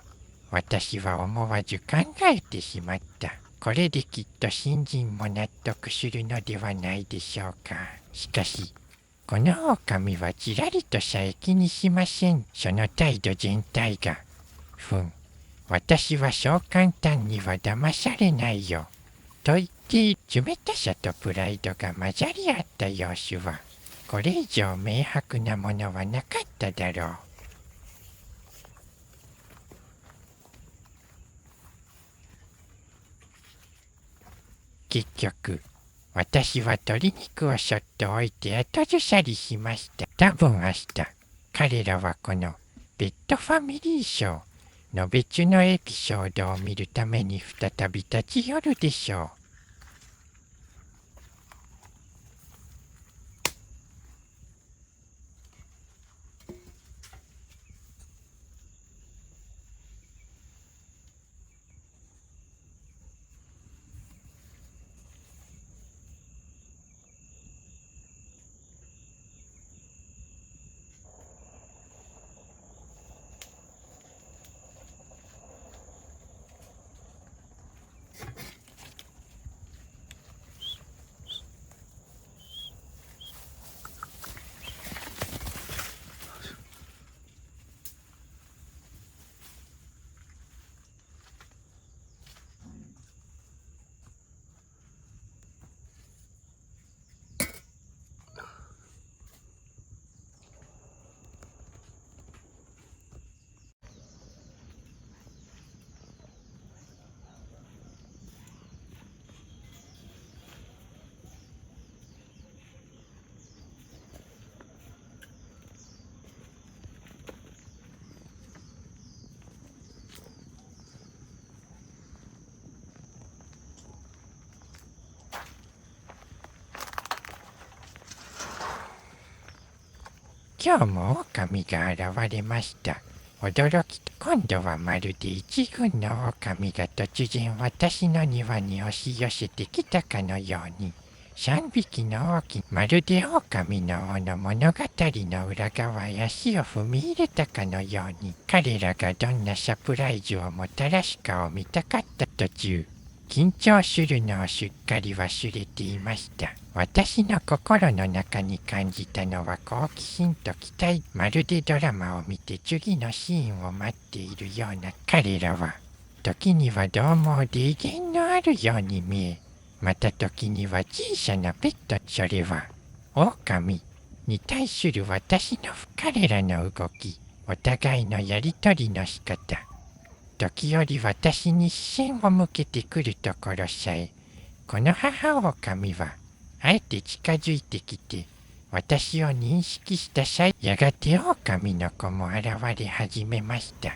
私は思わず考えてしまった。これできっと新人も納得するのではないでしょうか。しかし、この狼はちらりとさえ気にしません。その態度全体が。私はそう簡単には騙されないよ。と言って冷たさとプライドが混ざり合った様子は、これ以上明白なものはなかっただろう。結局、私は鶏肉をそっと置いて後ずさりしました。多分明日、彼らはこのベッドファミリーショーの別のエピソードを見るために再び立ち寄るでしょう。今日も狼が現れました。驚き、今度はまるで一群の狼が突然私の庭に押し寄せてきたかのように、3匹のまるで狼の王の物語の裏側へ足を踏み入れたかのように、彼らがどんなサプライズをもたらすかを見たかった途中、緊張するのをすっかり忘れていました。私の心の中に感じたのは好奇心と期待。まるでドラマを見て次のシーンを待っているような彼らは、時には獰猛で威厳のあるように見え、また時には小さなペット。それは、狼に対する私の彼らの動き、お互いのやりとりの仕方。時折私に視線を向けてくるところさえ、この母狼は、あえて近づいてきて、私を認識した際、やがて狼の子も現れ始めました。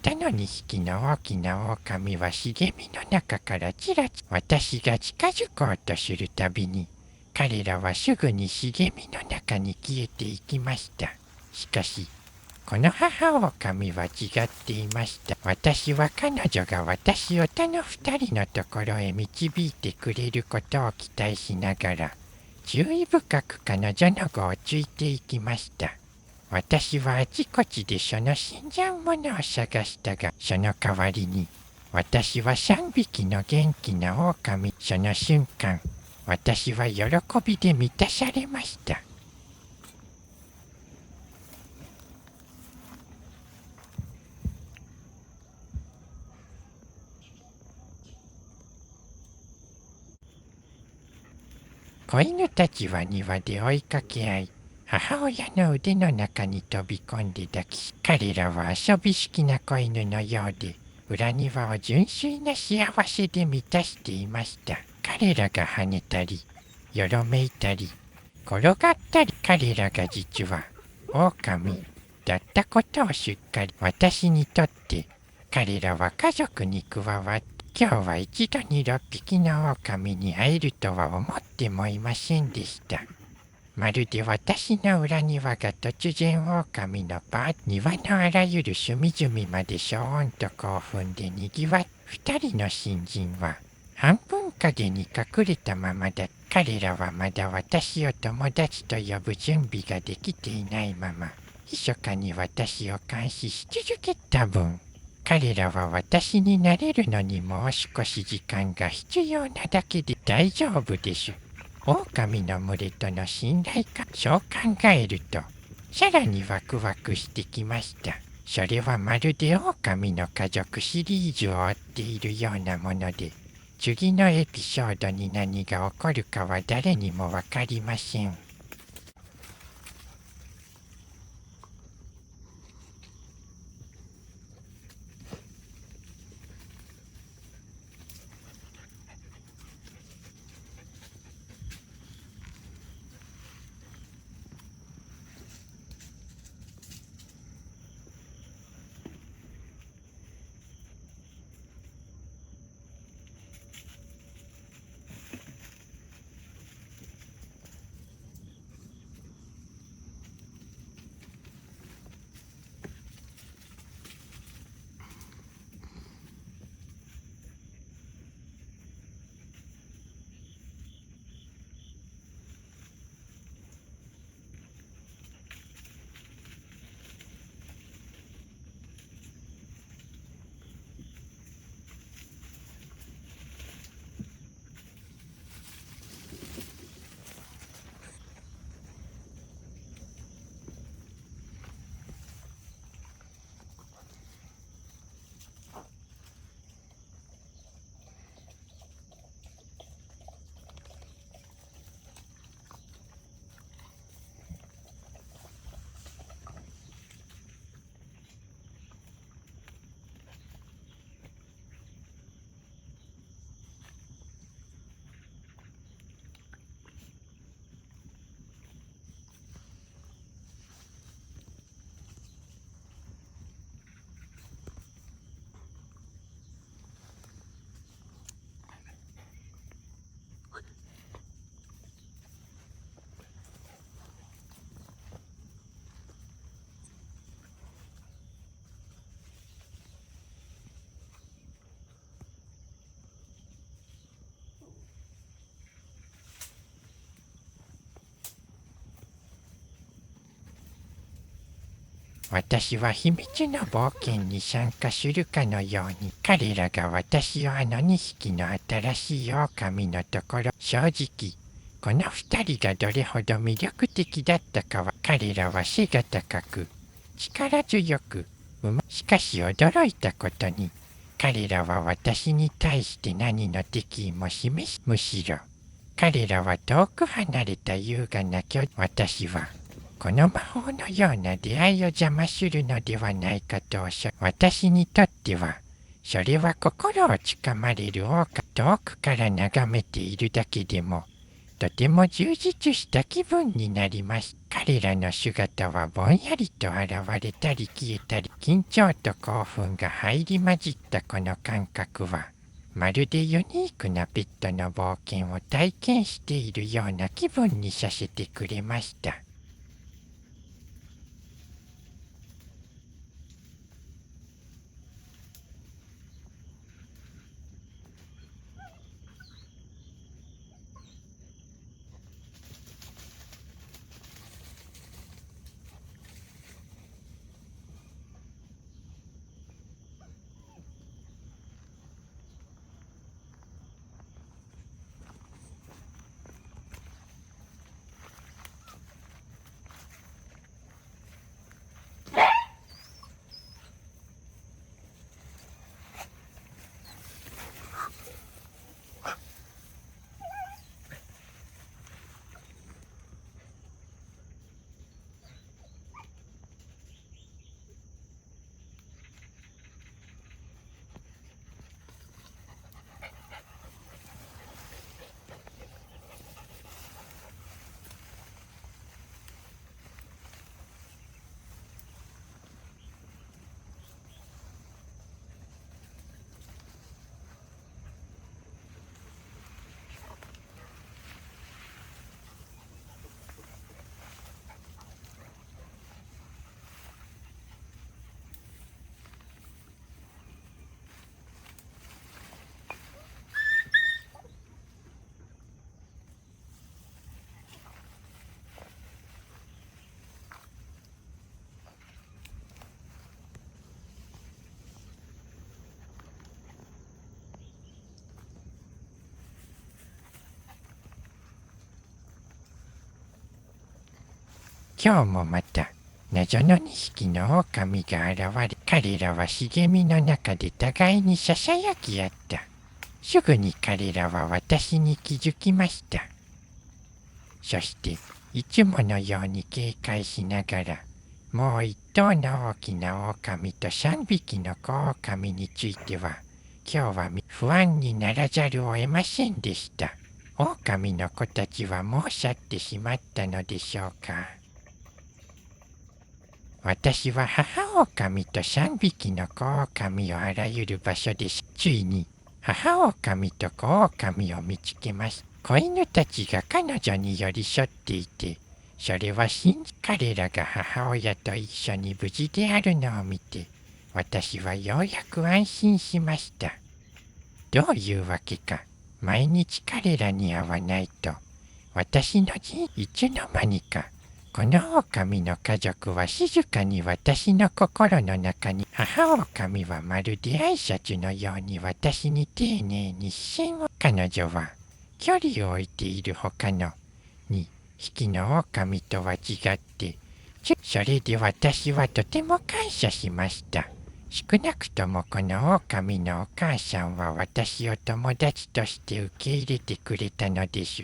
他の2匹の大きな狼は茂みの中からちらちら私が近づこうとするたびに、彼らはすぐに茂みの中に消えていきました。しかし、この母狼は違っていました。私は彼女が私を他の2人のところへ導いてくれることを期待しながら、注意深く彼女の後をついていきました。私はあちこちでその死んじゃうものを探したが、その代わりに、私は3匹の元気な狼。その瞬間、私は喜びで満たされました。子犬たちは庭で追いかけ合い、母親の腕の中に飛び込んで抱きし、彼らは遊び好きな子犬のようで、裏庭を純粋な幸せで満たしていました。彼らが跳ねたり、よろめいたり、転がったり、彼らが実は狼だったことをしっかり私にとって、彼らは家族に加わって、今日は一度に6匹の狼に会えるとは思ってもいませんでした。まるで私の裏庭が突然狼の庭のあらゆる隅々まで騒音と興奮で賑わっ、2人の新人は半分影に隠れたままだった。彼らはまだ私を友達と呼ぶ準備ができていないまま、密かに私を監視し続けた分、彼らは私になれるのにもう少し時間が必要なだけで大丈夫です。狼の群れとの信頼感、そう考えると、さらにワクワクしてきました。それはまるで狼の家族シリーズを追っているようなもので、次のエピソードに何が起こるかは誰にもわかりません。私は秘密の冒険に参加するかのように、彼らが私をあの2匹の新しい狼のところ、正直、この2人がどれほど魅力的だったかは、彼らは背が高く、力強く、しかし驚いたことに、彼らは私に対して何の敵意も示し、むしろ、彼らは遠く離れた優雅な私は、この魔法のような出会いを邪魔するのではないかと私にとっては、それは心をつかまれる遠くから眺めているだけでも、とても充実した気分になります。彼らの姿はぼんやりと現れたり消えたり、緊張と興奮が入り混じったこの感覚は、まるでユニークなペットの冒険を体験しているような気分にさせてくれました。今日もまた謎の2匹の狼が現れ、彼らは茂みの中で互いにささやき合った。すぐに彼らは私に気づきました。そしていつものように警戒しながら、もう一頭の大きな狼と3匹の小狼については、今日は不安にならざるを得ませんでした。狼の子たちはもう去ってしまったのでしょうか。私は母狼と3匹の子狼をあらゆる場所でついに母狼と子狼を見つけます。子犬たちが彼女に寄り添っていて、それは彼らが母親と一緒に無事であるのを見て、私はようやく安心しました。どういうわけか、毎日彼らに会わないと、私のいつの間にか、この狼の家族は静かに私の心の中に、母狼はまるで挨拶のように私に丁寧に視線を、彼女は距離を置いている他の2匹の狼とは違って、それで私はとても感謝しました。少なくともこの狼のお母さんは私を友達として受け入れてくれたのです。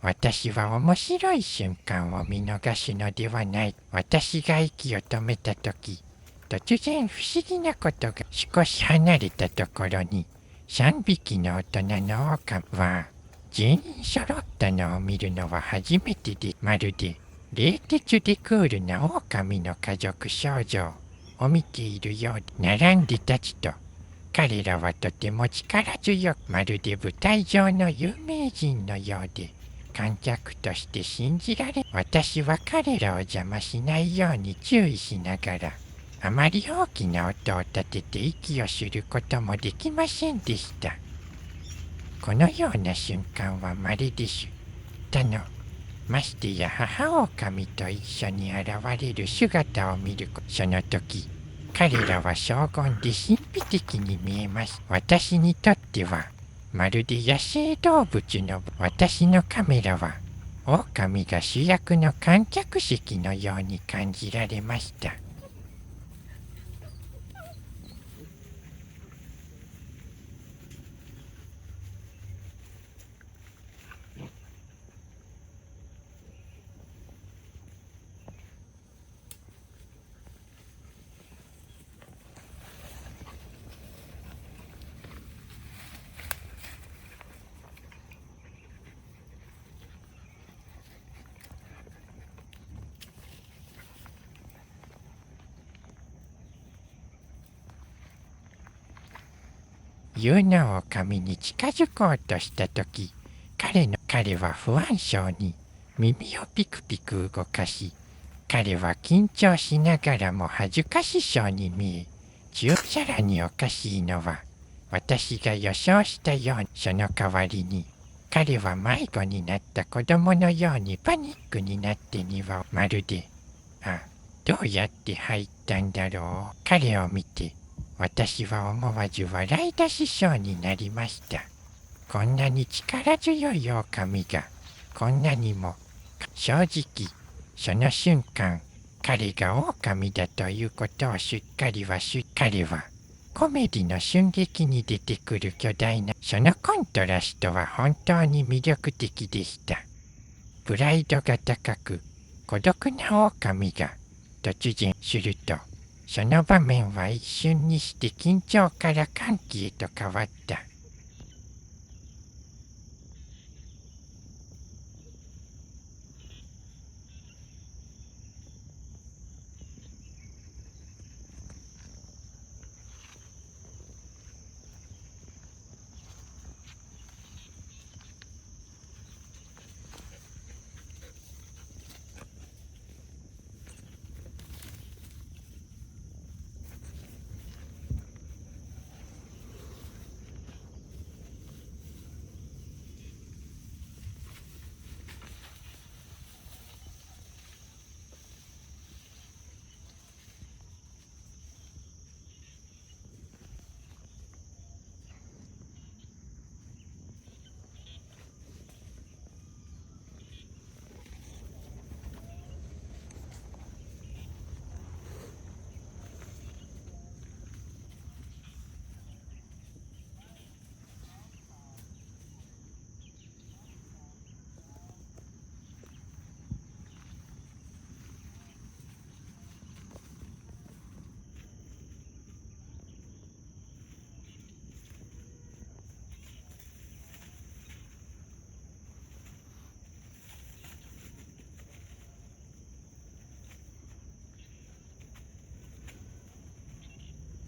私は面白い瞬間を見逃すのではない。私が息を止めたとき、突然不思議なことが、少し離れたところに、3匹の大人の狼は、全員揃ったのを見るのは初めてで、まるで冷徹でクールな狼の家族少女を見ているようで、並んで立つと、彼らはとても力強く、まるで舞台上の有名人のようで、観客として信じられ、私は彼らを邪魔しないように注意しながら、あまり大きな音を立てて息をすることもできませんでした。このような瞬間は稀です。ましてや母狼と一緒に現れる姿を見るその時、彼らは荘厳で神秘的に見えます。私にとっては、まるで野生動物の私のカメラは、狼が主役の観客席のように感じられました。有能狼に近づこうとしたとき、彼は不安そうに耳をピクピク動かし、彼は緊張しながらも恥ずかしそうに見え、さらにおかしいのは、私が予想したように、その代わりに、彼は迷子になった子供のようにパニックになって庭をまるで、どうやって入ったんだろう。彼を見て、私は思わず笑い出しそうになりました。こんなに力強い狼が、こんなにも、正直、その瞬間、彼が狼だということをすっかり彼は、コメディの寸劇に出てくる巨大な、そのコントラストは本当に魅力的でした。プライドが高く、孤独な狼が、突然すると、その場面は一瞬にして緊張から歓喜へと変わった。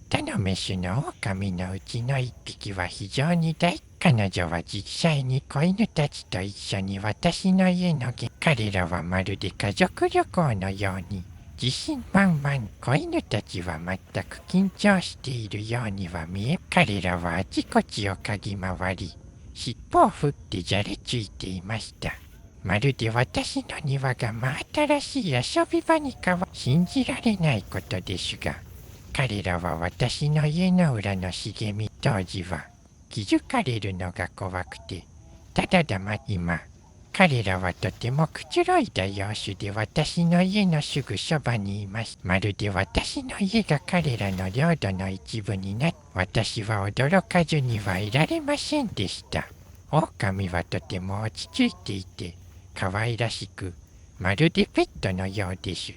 他のメスの狼のうちの一匹は非常に彼女は実際に子犬たちと一緒に私の家の彼らはまるで家族旅行のように自信満々。子犬たちは全く緊張しているようには見え、彼らはあちこちを嗅ぎ回り、尻尾を振ってじゃれついていました。まるで私の庭が真新しい遊び場に信じられないことですが、彼らは私の家の裏の茂み、当時は気づかれるのが怖くて、ただ今、彼らはとてもくつろいだ様子で私の家のすぐそばにいます。まるで私の家が彼らの領土の一部になって、私は驚かずにはいられませんでした。狼はとても落ち着いていて、可愛らしく、まるでペットのようです。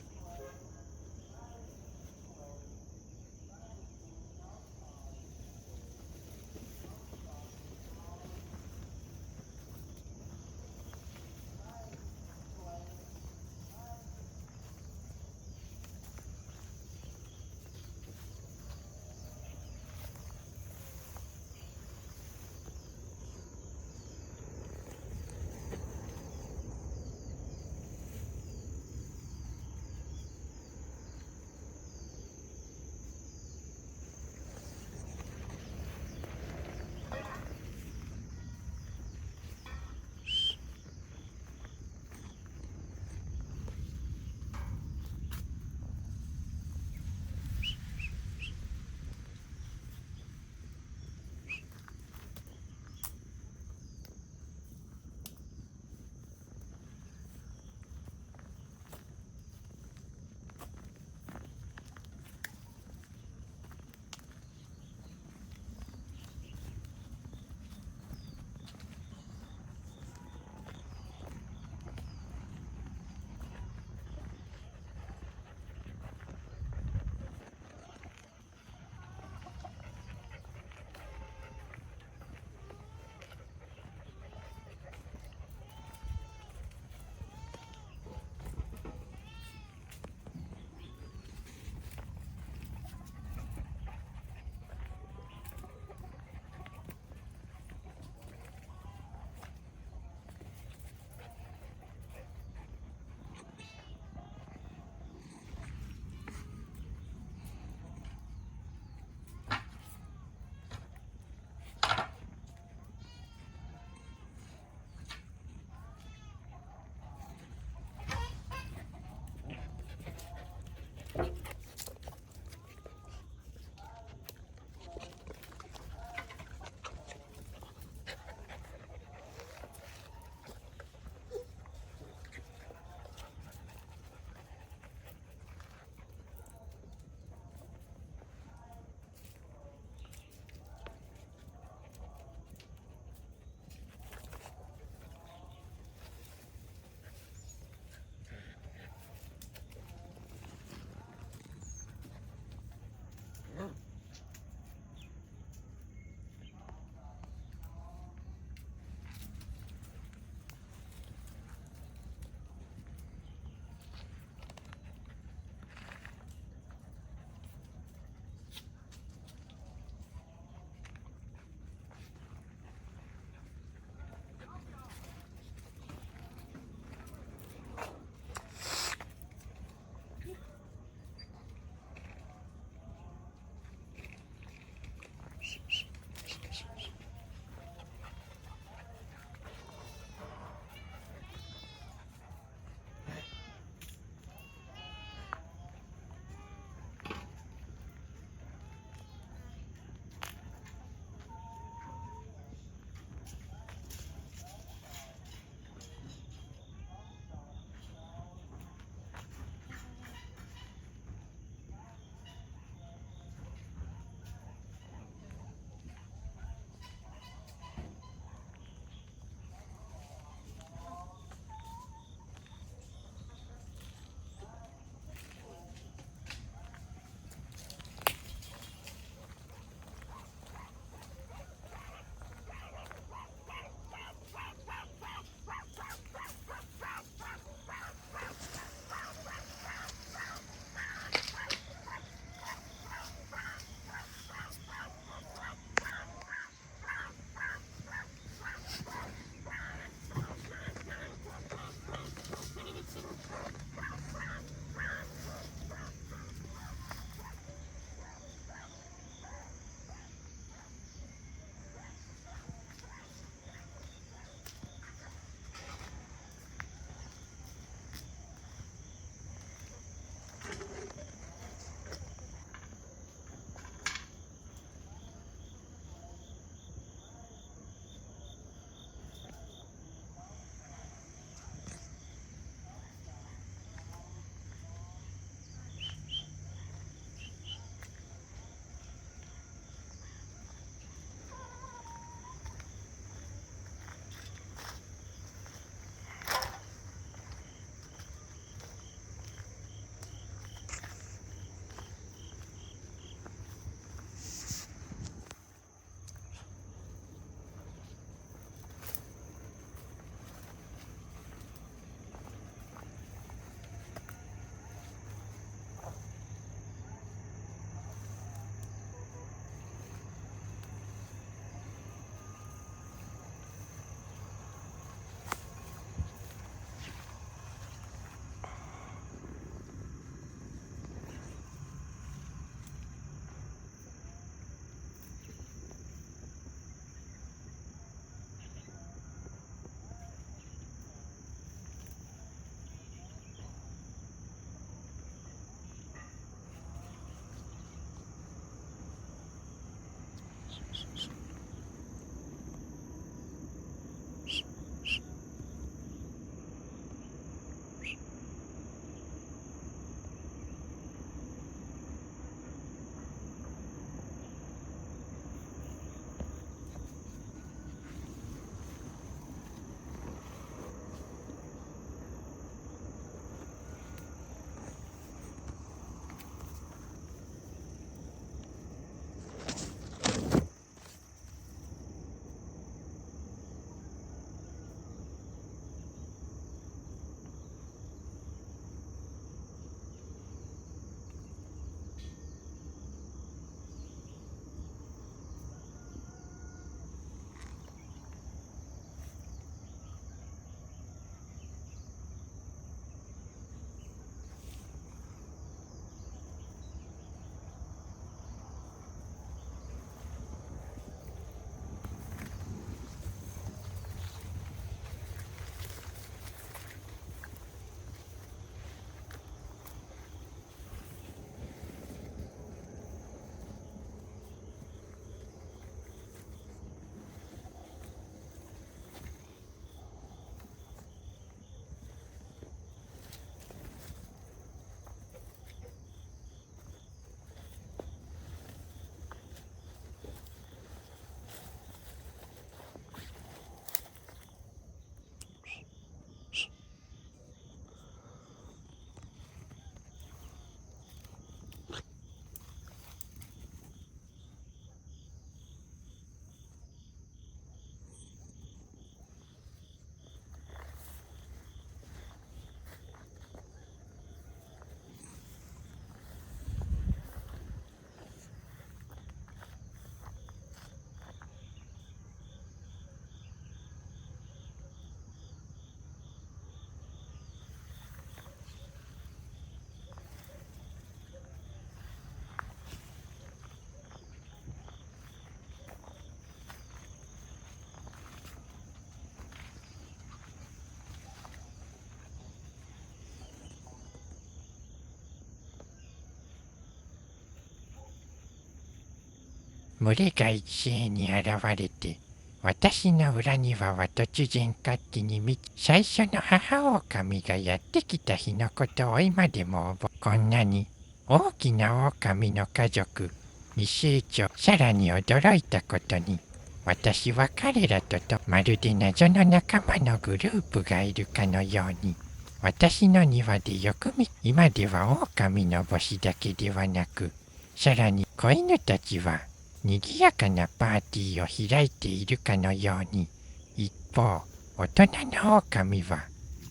群れが一斉に現れて、私の裏庭は突然活気に満ち、最初の母狼がやってきた日のことを今でも覚え、こんなに大きな狼の家族に成長、さらに驚いたことに、私は彼らとまるで謎の仲間のグループがいるかのように、私の庭でよく今では狼の星だけではなく、さらに子犬たちは賑やかなパーティーを開いているかのように、一方、大人の狼は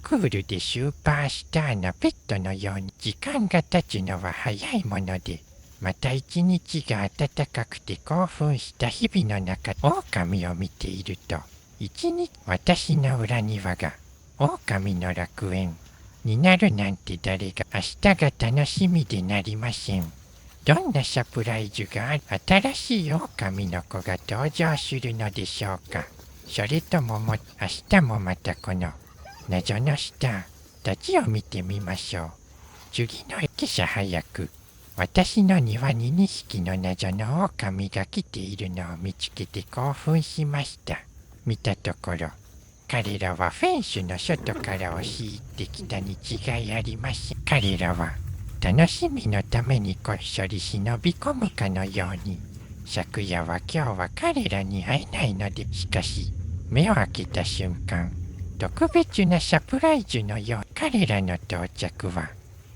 クールでスーパースターなペットのように時間が経つのは早いもので、また一日が暖かくて興奮した日々の中、狼を見ていると、一日私の裏庭が狼の楽園になるなんて誰が明日が楽しみでなりません。どんなサプライズが新しい狼の子が登場するのでしょうか。それとも明日もまたこの謎のスターたちを見てみましょう。次の今朝早く、私の庭に2匹の謎の狼が来ているのを見つけて興奮しました。見たところ、彼らはフェンスの外から押し入ってきたに違いありません。彼らは楽しみのためにこっそり忍び込むかのように、昨夜は今日は彼らに会えないので、しかし目を開けた瞬間、特別なサプライズのよう。彼らの到着は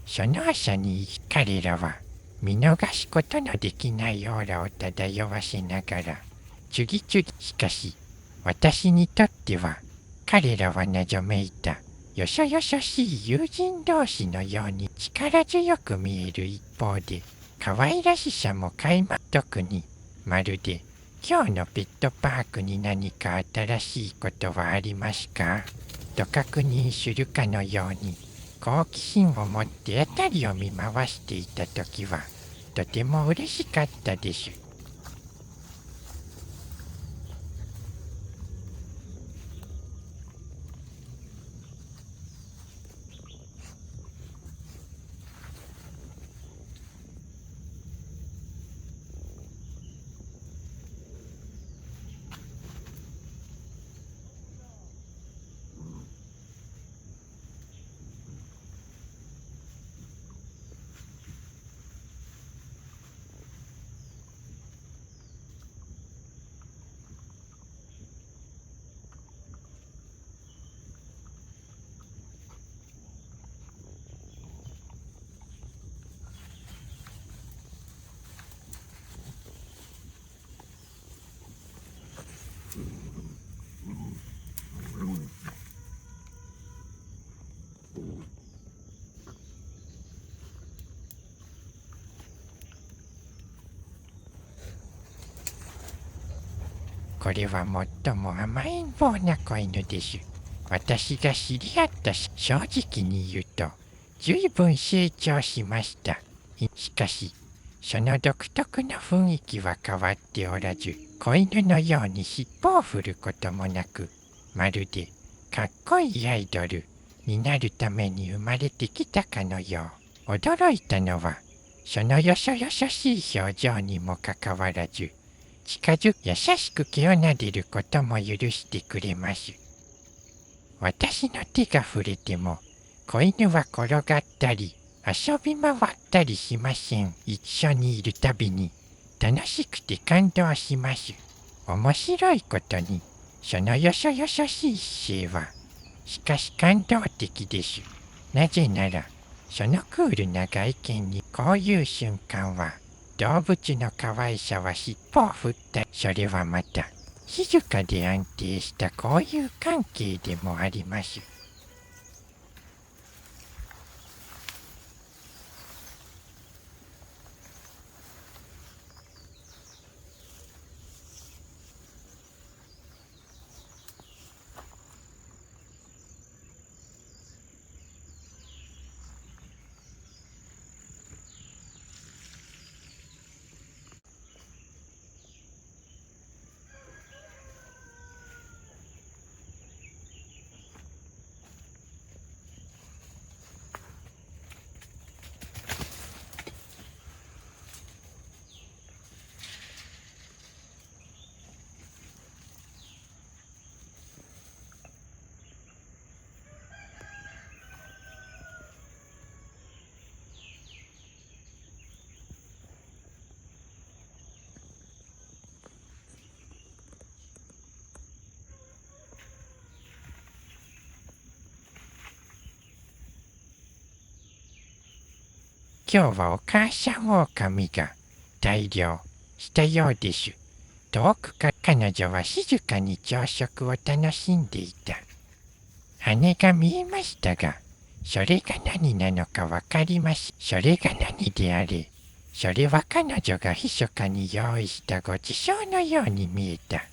その朝に、彼らは見逃すことのできないオーラを漂わせながら次々、しかし私にとっては彼らは謎めいたよそよそしい友人同士のように力強く見える一方で、可愛らしさも垣間、特にまるで今日のペットパークに何か新しいことはありますかと確認するかのように好奇心を持って辺りを見回していた時はとても嬉しかったです。これは最も甘えん坊な子犬です。私が知り合った正直に言うと、随分成長しました。しかし、その独特の雰囲気は変わっておらず、子犬のように尻尾を振ることもなく、まるでかっこいいアイドルになるために生まれてきたかのよう。驚いたのは、そのよそよそしい表情にもかかわらず、近づく優しく毛を撫でることも許してくれます。私の手が触れても、子犬は転がったり、遊び回ったりしません。一緒にいるたびに、楽しくて感動します。面白いことに、そのよそよそしい姿勢は、しかし感動的です。なぜなら、そのクールな外見にこういう瞬間は、動物の可愛さは尻尾を振った。それはまた、静かで安定した交友関係でもあります。今日はお母さん狼が大漁したようです。遠くから彼女は静かに朝食を楽しんでいた。羽が見えましたが、それが何なのかわかりません。それが何であれ、それは彼女が密かに用意したご馳走のように見えた。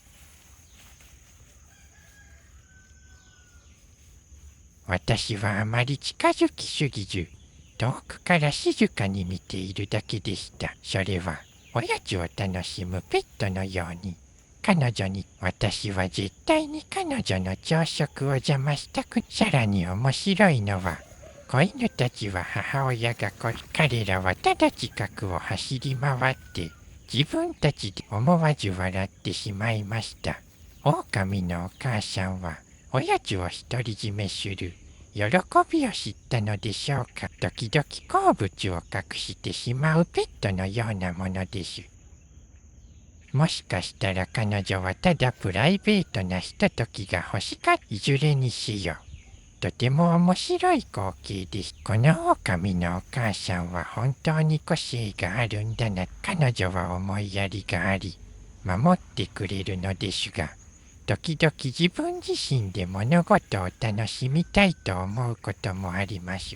私はあまり近づきすぎず、遠くから静かに見ているだけでした。それは、おやつを楽しむペットのように、彼女に、私は絶対に彼女の朝食を邪魔したく、さらに面白いのは、子犬たちは母親が彼らはただ近くを走り回って、自分たちで思わず笑ってしまいました。狼のお母さんは、おやつを独り占めする喜びを知ったのでしょうか。時々好物を隠してしまうペットのようなものです。もしかしたら彼女はただプライベートなひとときが欲しかった。いずれにしよう。とても面白い光景です。この狼のお母さんは本当に個性があるんだな。彼女は思いやりがあり、守ってくれるのですが、時々自分自身で物事を楽しみたいと思うこともあります。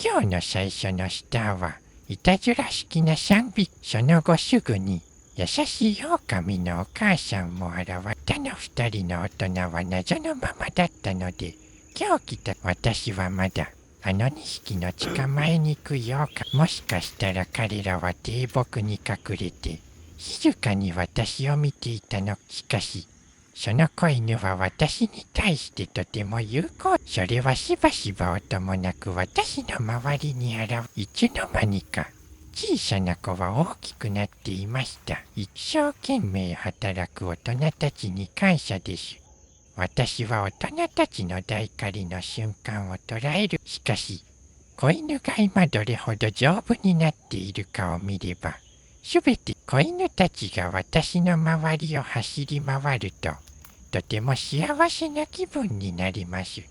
今日の最初のスターはいたずら好きな3匹。その後すぐに優しい狼のお母さんも現れ、他の2人の大人は謎のままだったので、今日来た私はまだあの2匹の捕まえにくい狼。もしかしたら彼らは低木に隠れて静かに私を見ていたの。しかしその子犬は私に対してとても友好。それはしばしば音もなく私の周りに現れ、いつの間にか小さな子は大きくなっていました。一生懸命働く大人たちに感謝です。私は大人たちの大狩りの瞬間を捉える。しかし、子犬が今どれほど丈夫になっているかを見れば、すべて子犬たちが私の周りを走り回ると、とても幸せな気分になります。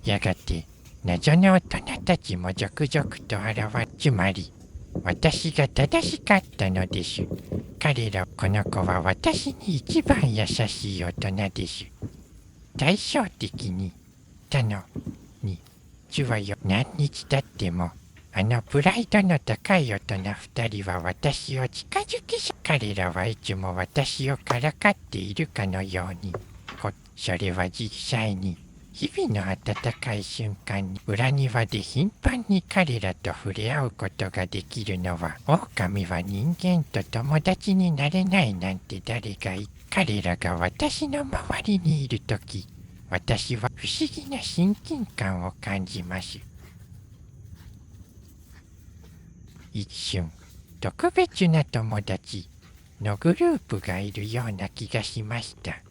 やがて謎の大人たちも続々と現れ、つまり私が正しかったのです。彼ら、この子は私に一番優しい大人です。対照的に他のにちはよ、何日経ってもあのプライドの高い大人二人は私を近づきし、彼らはいつも私をからかっているかのように、それは実際に日々の温かい瞬間に裏庭で頻繁に彼らと触れ合うことができるのは、狼は人間と友達になれないなんて誰が言う。彼らが私の周りにいるとき、私は不思議な親近感を感じます。一瞬、特別な友達のグループがいるような気がしました。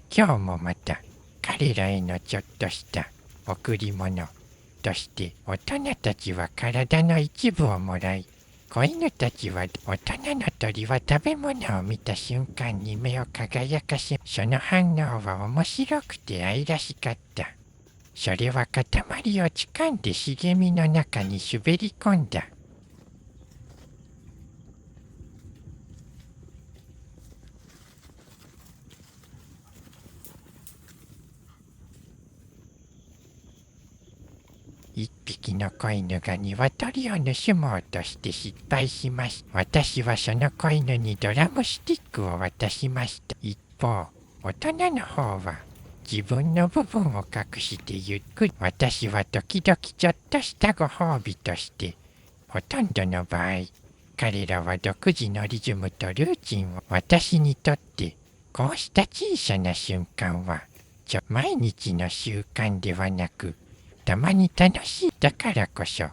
今日もまた彼らへのちょっとした贈り物として大人たちは体の一部をもらい、子犬たちは大人の鳥は食べ物を見た瞬間に目を輝かし、その反応は面白くて愛らしかった。それは塊を掴んで茂みの中に滑り込んだ。一匹の子犬が鶏を盗もうとして失敗します。私はその子犬にドラムスティックを渡しました。一方、大人の方は自分の部分を隠してゆっくり。私は時々ちょっとしたご褒美として、ほとんどの場合、彼らは独自のリズムとルーチンを。私にとってこうした小さな瞬間は毎日の習慣ではなく、たまに楽しい。だからこそ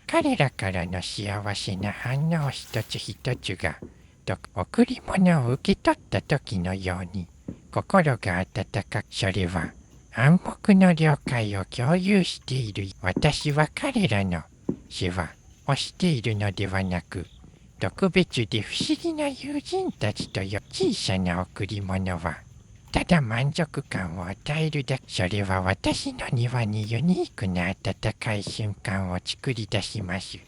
彼らからの幸せな反応一つ一つが贈り物を受け取った時のように心が温かく、それは暗黙の了解を共有している。私は彼らの世話をしているのではなく、特別で不思議な友人たちという小さな贈り物はただ満足感を与えるだけ。それは私の庭にユニークな温かい瞬間を作り出します。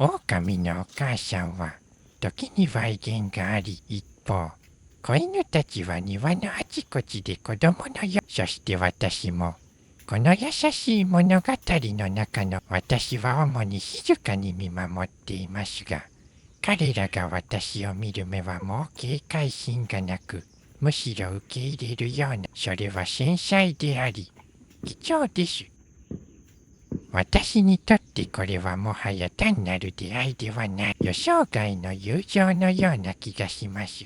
狼のお母さんは時には威厳があり、一方、子犬たちは庭のあちこちで子供のよ。そして私も、この優しい物語の中の私は主に静かに見守っていますが、彼らが私を見る目はもう警戒心がなく、むしろ受け入れるような、それは繊細であり、貴重です。私にとってこれはもはや単なる出会いではない、予想外の友情のような気がします。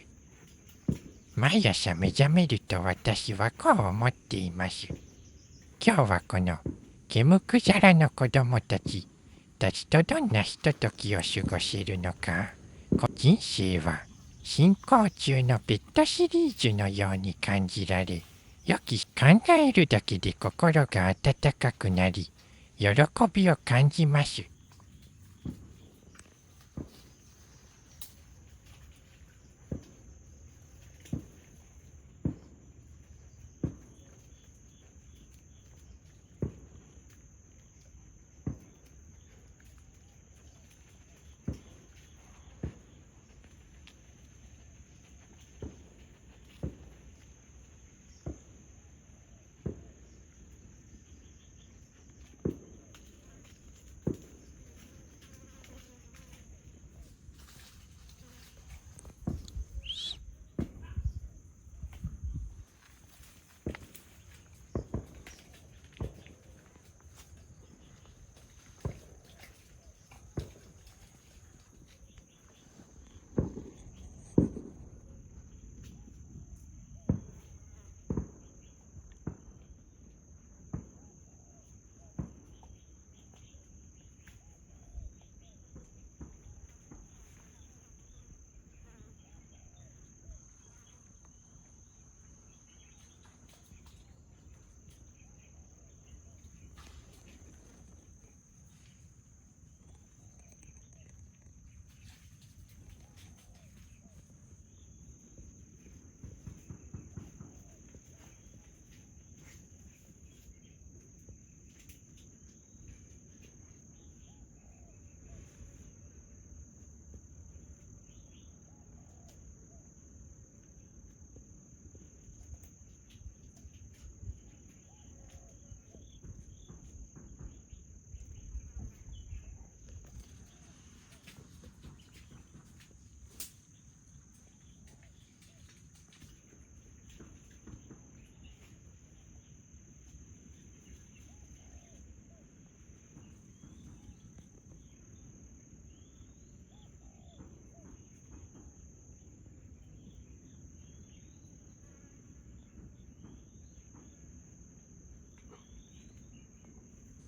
毎朝目覚めると私はこう思っています。今日はこのケムクジャラの子供たちとどんなひとときを過ごせるのか。人生は進行中のペットシリーズのように感じられ、よき考えるだけで心が温かくなり、喜びを感じます。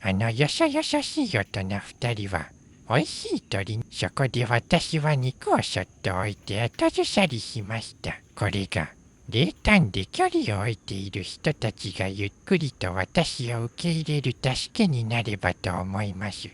よそよそしい大人二人は、おいしい鳥、そこで私は肉をそっと置いて後ずさりしました。これが、冷淡で距離を置いている人たちがゆっくりと私を受け入れる助けになればと思います。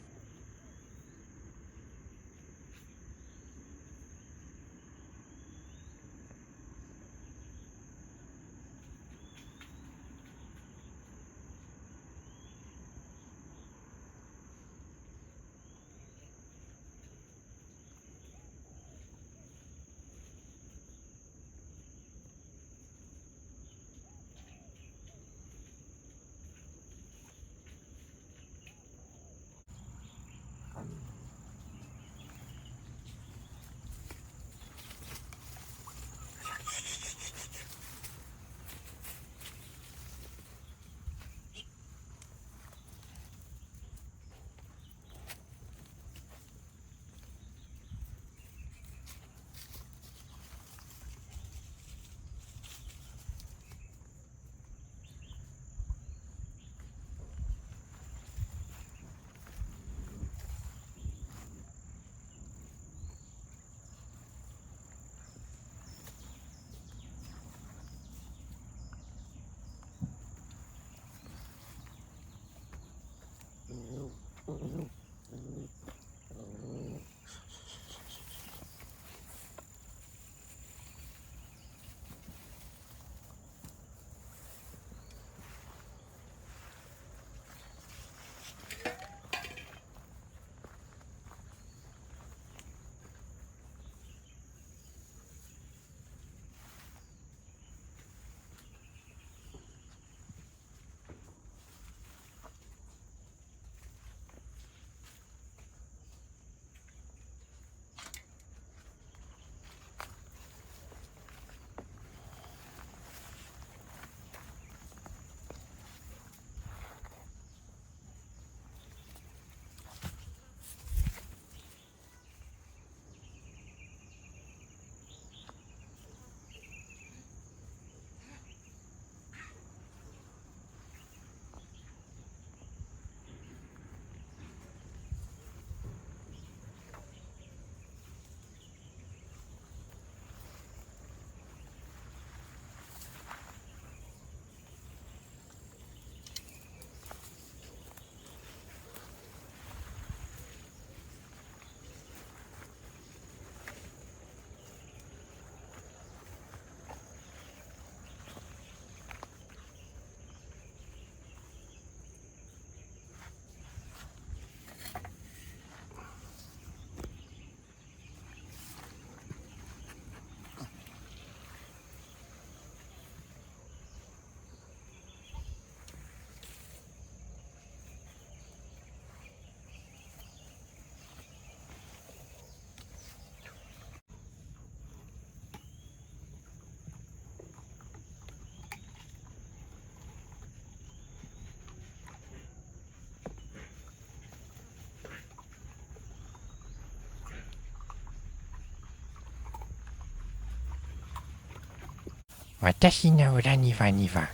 私の裏庭には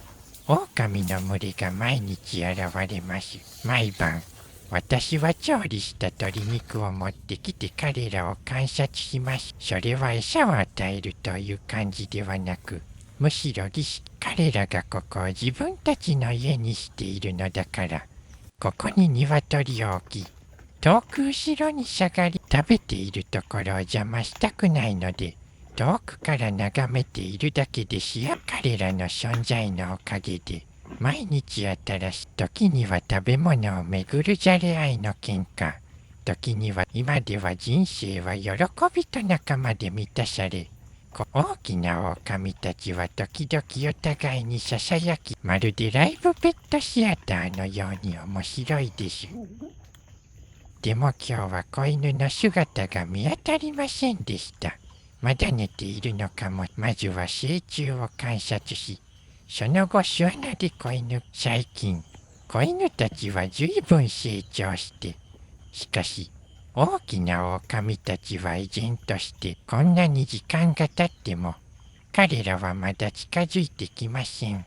狼の群れが毎日現れます。毎晩、私は調理した鶏肉を持ってきて彼らを観察します。それは餌を与えるという感じではなく、むしろ儀式。彼らがここを自分たちの家にしているのだから、ここに鶏を置き、遠く後ろに下がり食べているところを邪魔したくないので、遠くから眺めているだけですよ。彼らの存在のおかげで、毎日新しい時には食べ物をめぐるじゃれ合いの喧嘩、時には今では人生は喜びと仲間で満たされ、大きな狼たちは時々お互いにささやき、まるでライブペットシアターのように面白いです。でも今日は子犬の姿が見当たりませんでした。まだ寝ているのかも。まずは成虫を観察し、その後巣穴で最近、子犬たちは随分成長して、しかし、大きな狼たちは依然としてこんなに時間が経っても、彼らはまだ近づいてきません。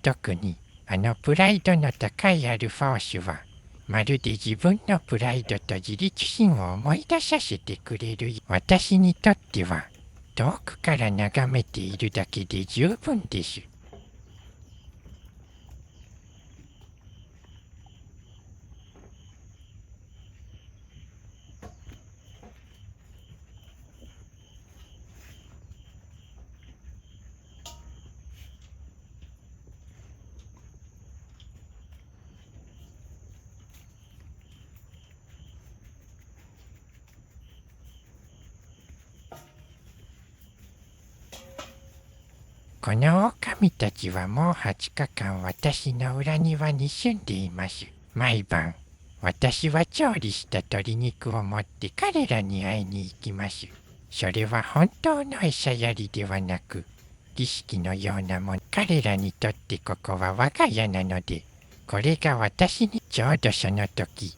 特に、あのプライドの高いアルファオスは、まるで自分のプライドと自立心を思い出させてくれる。私にとっては、遠くから眺めているだけで十分です。この狼たちはもう20日間私の裏庭に住んでいます。毎晩、私は調理した鶏肉を持って彼らに会いに行きます。それは本当の餌やりではなく、儀式のようなもの。彼らにとってここは我が家なので、これが私にちょうどその時、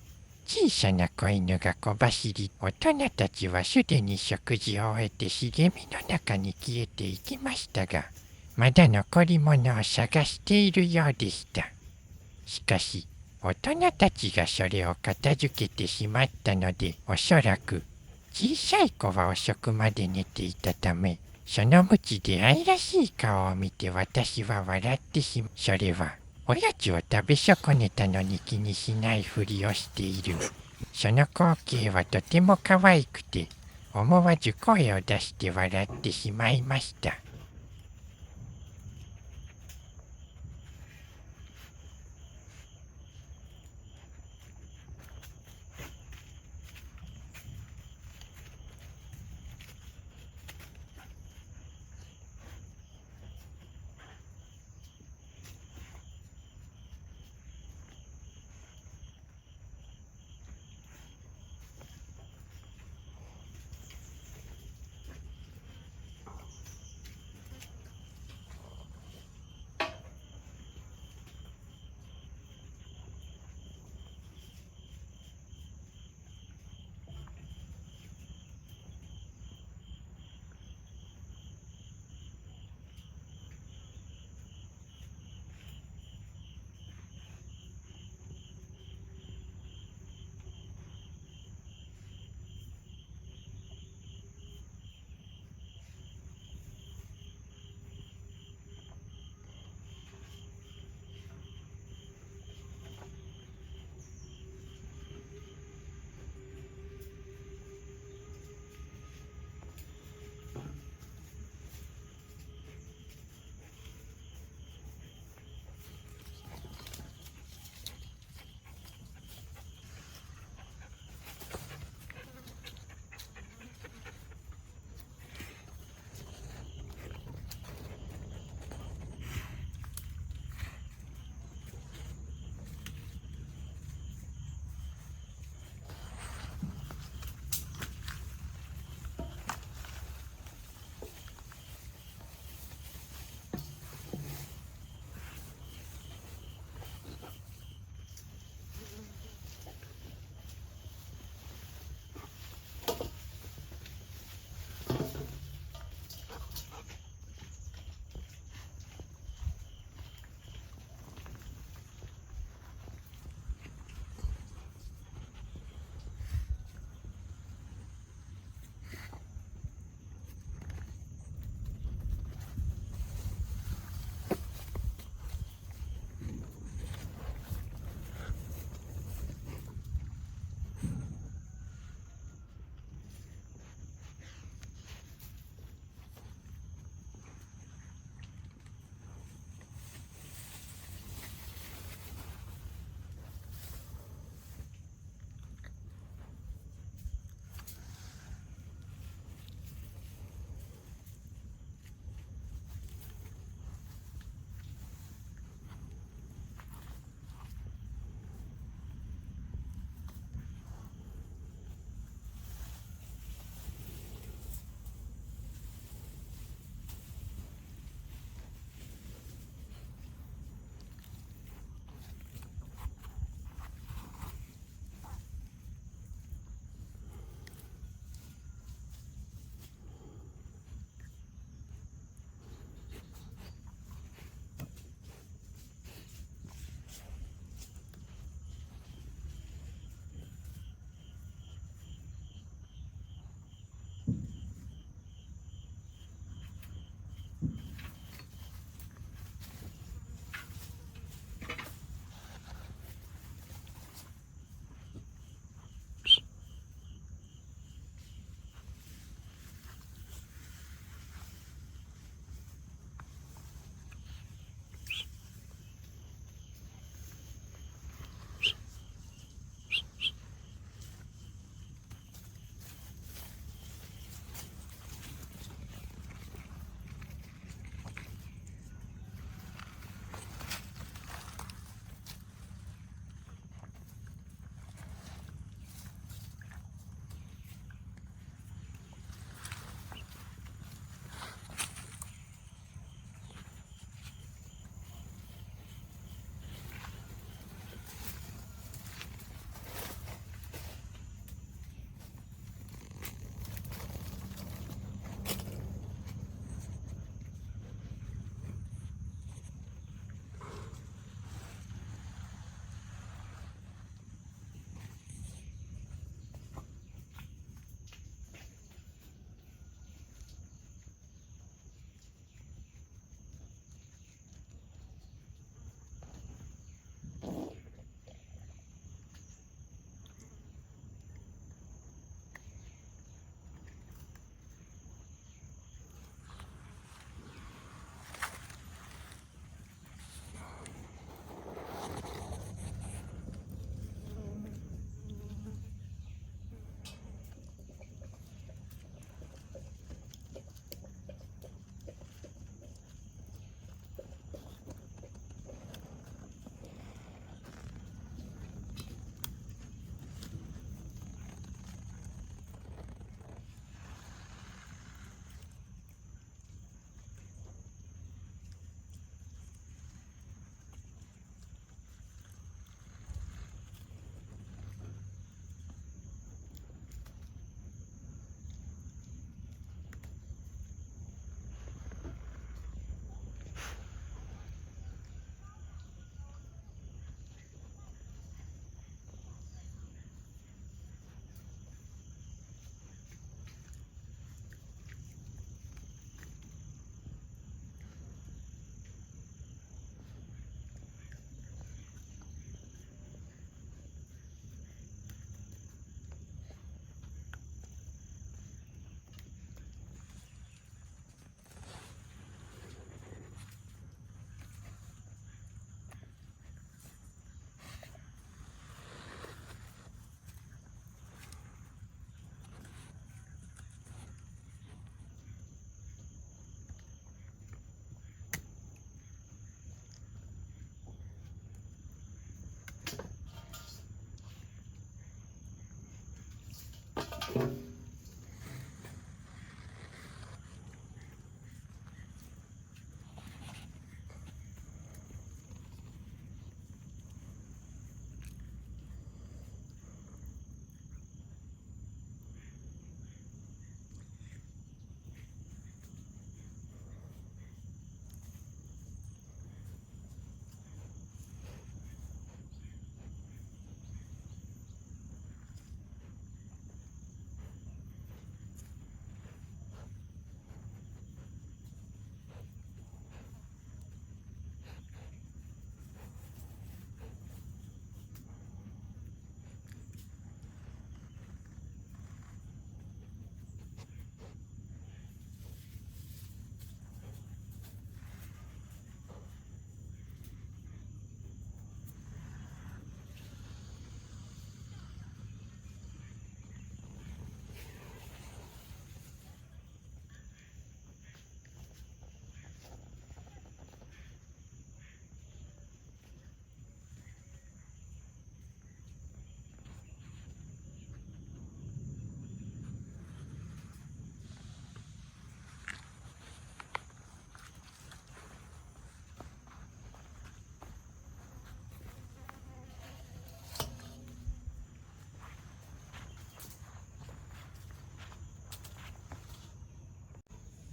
小さな子犬が小走り、大人たちはすでに食事を終えて茂みの中に消えていきましたが、まだ残り物を探しているようでした。しかし、大人たちがそれを片付けてしまったので、おそらく、小さい子は遅くまで寝ていたため、その無知で愛らしい顔を見て私は笑ってしまう。それは、おやつを食べ損ねたのに気にしないふりをしている。その光景はとても可愛くて、思わず声を出して笑ってしまいました。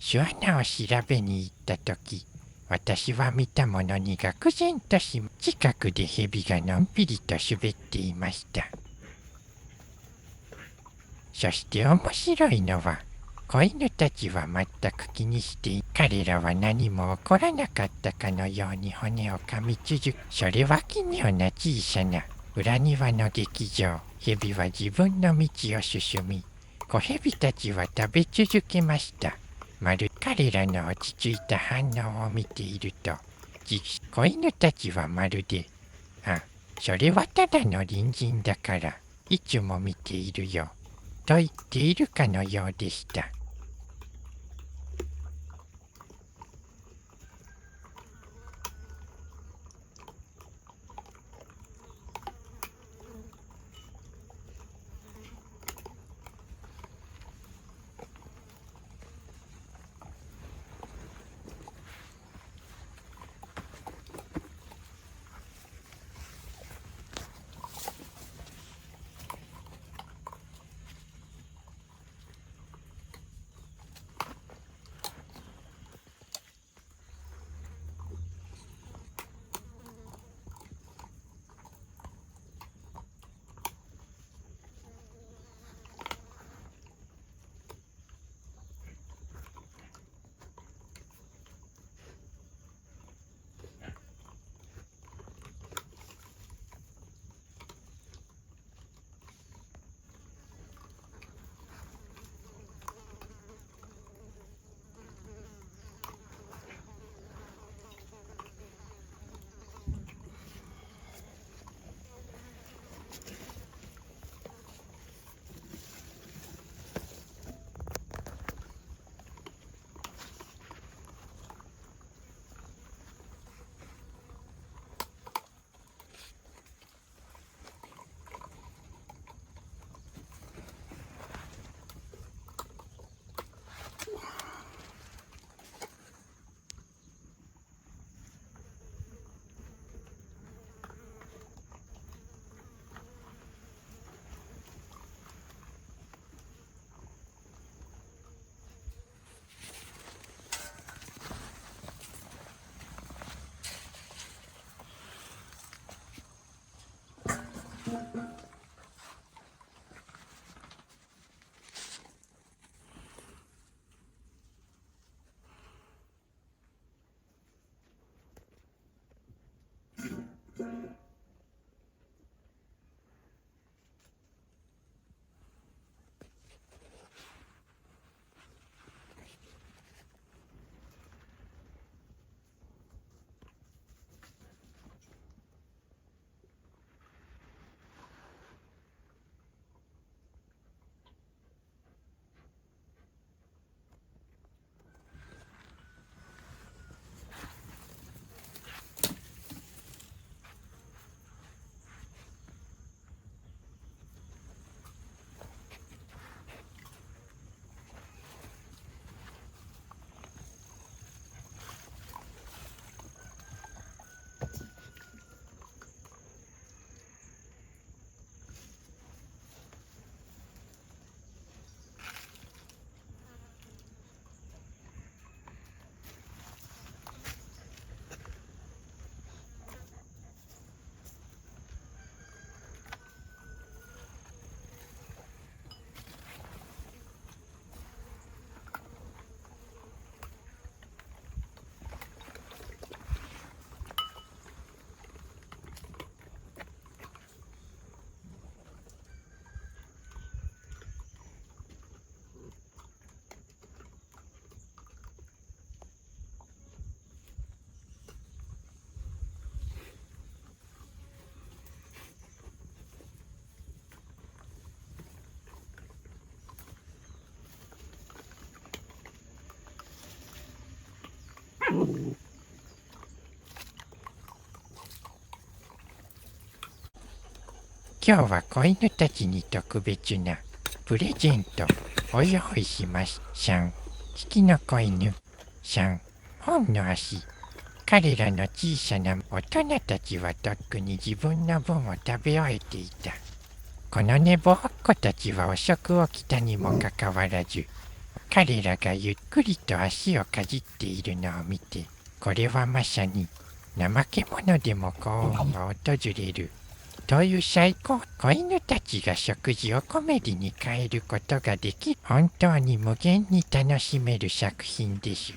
巣穴を調べに行ったとき、私は見たものに愕然とし、近くで蛇がのんびりと滑っていました。そして面白いのは、子犬たちは全く気にして、彼らは何も起こらなかったかのように骨を噛み続け、それは奇妙な小さな裏庭の劇場。蛇は自分の道を進み、子蛇たちは食べ続けました。彼らの落ち着いた反応を見ていると、子犬たちはまるで、それはただの隣人だから、いつも見ているよ、と言っているかのようでした。今日は子犬たちに特別なプレゼントを用意しました。引きの子犬さん、本の足。彼らの小さな大人たちはとっくに自分の分を食べ終えていた。この寝ぼっこたちは遅く起きたにもかかわらず、彼らがゆっくりと足をかじっているのを見て、これはまさに怠け者でも幸運が訪れるという最高。子犬たちが食事をコメディに変えることができ、本当に無限に楽しめる作品です。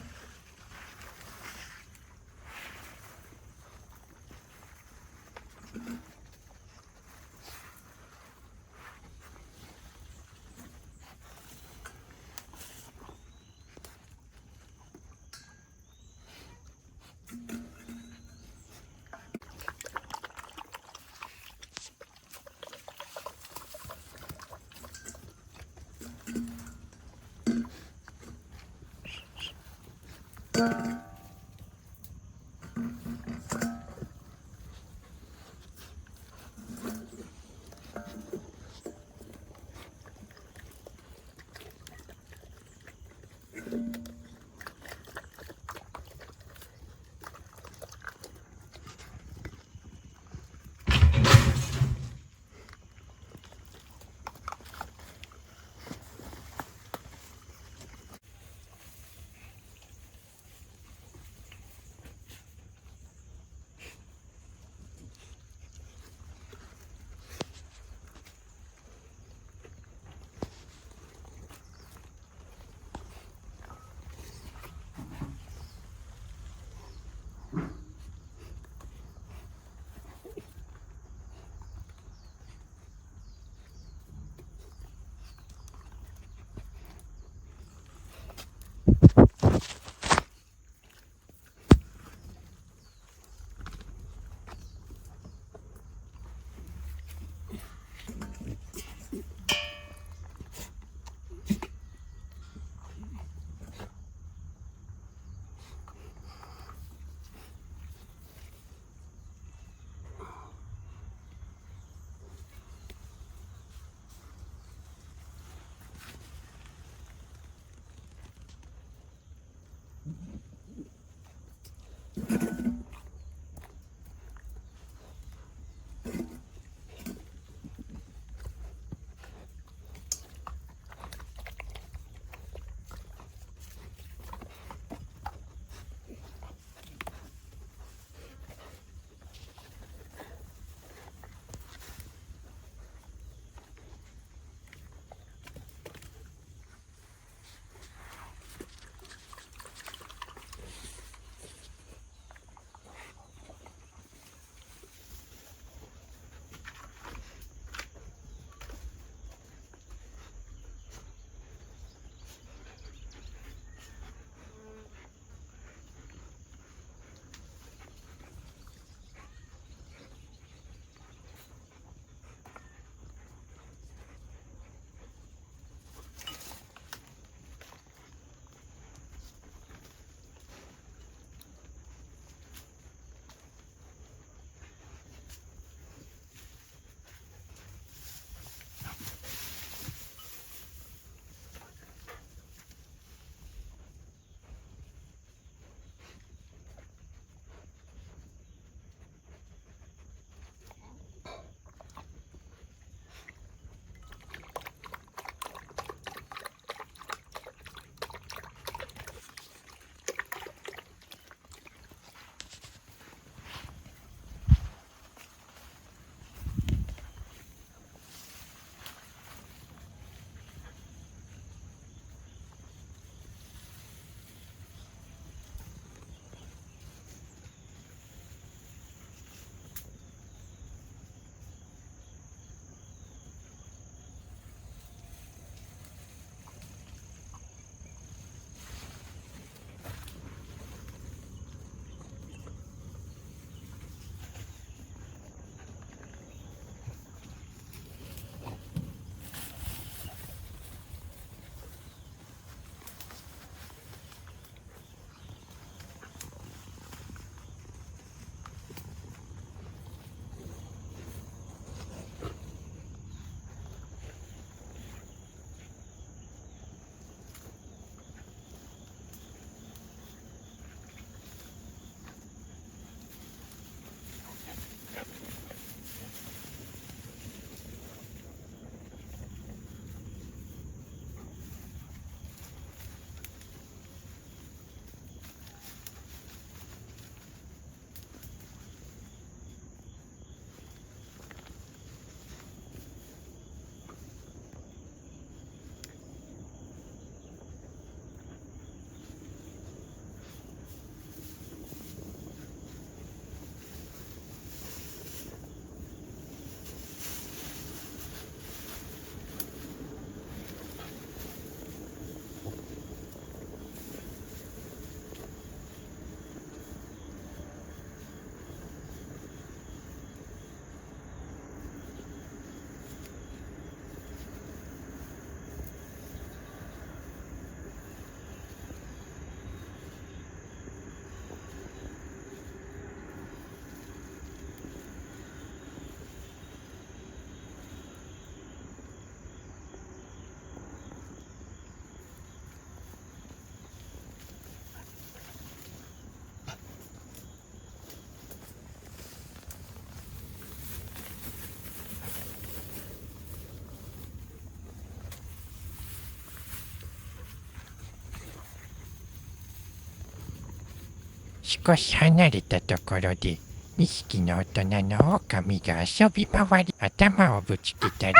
少し離れたところで2匹の大人の狼が遊び回り、頭をぶつけたり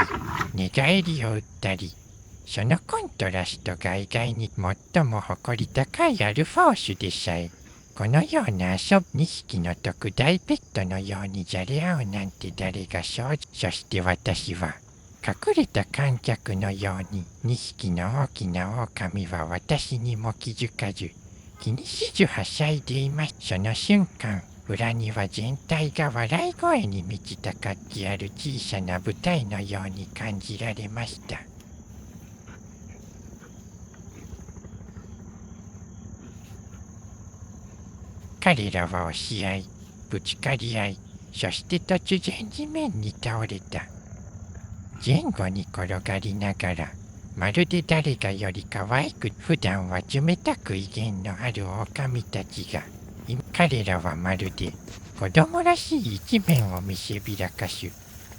寝返りを打ったり、そのコントラストが意外に最も誇り高いアルフォーシュでさえ、このような2匹の特大ペットのようにじゃれ合うなんて誰が想像。そして私は隠れた観客のように2匹の大きな狼は私にも気づかず気にしずはしゃいでいます。その瞬間、裏には全体が笑い声に満ちた活気ある小さな舞台のように感じられました。彼らは押し合い、ぶつかり合い、そして突然地面に倒れた。前後に転がりながら、まるで誰がより可愛く、普段は冷たく威厳のある狼たちが、彼らはまるで子供らしい一面を見せびらかす。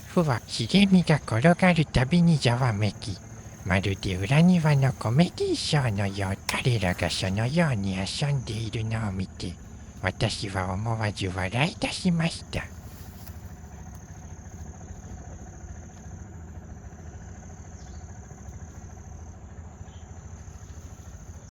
ふわ茂みが転がるたびにざわめき、まるで裏庭のコメディーショーのよう。彼らがそのように遊んでいるのを見て、私は思わず笑い出しました。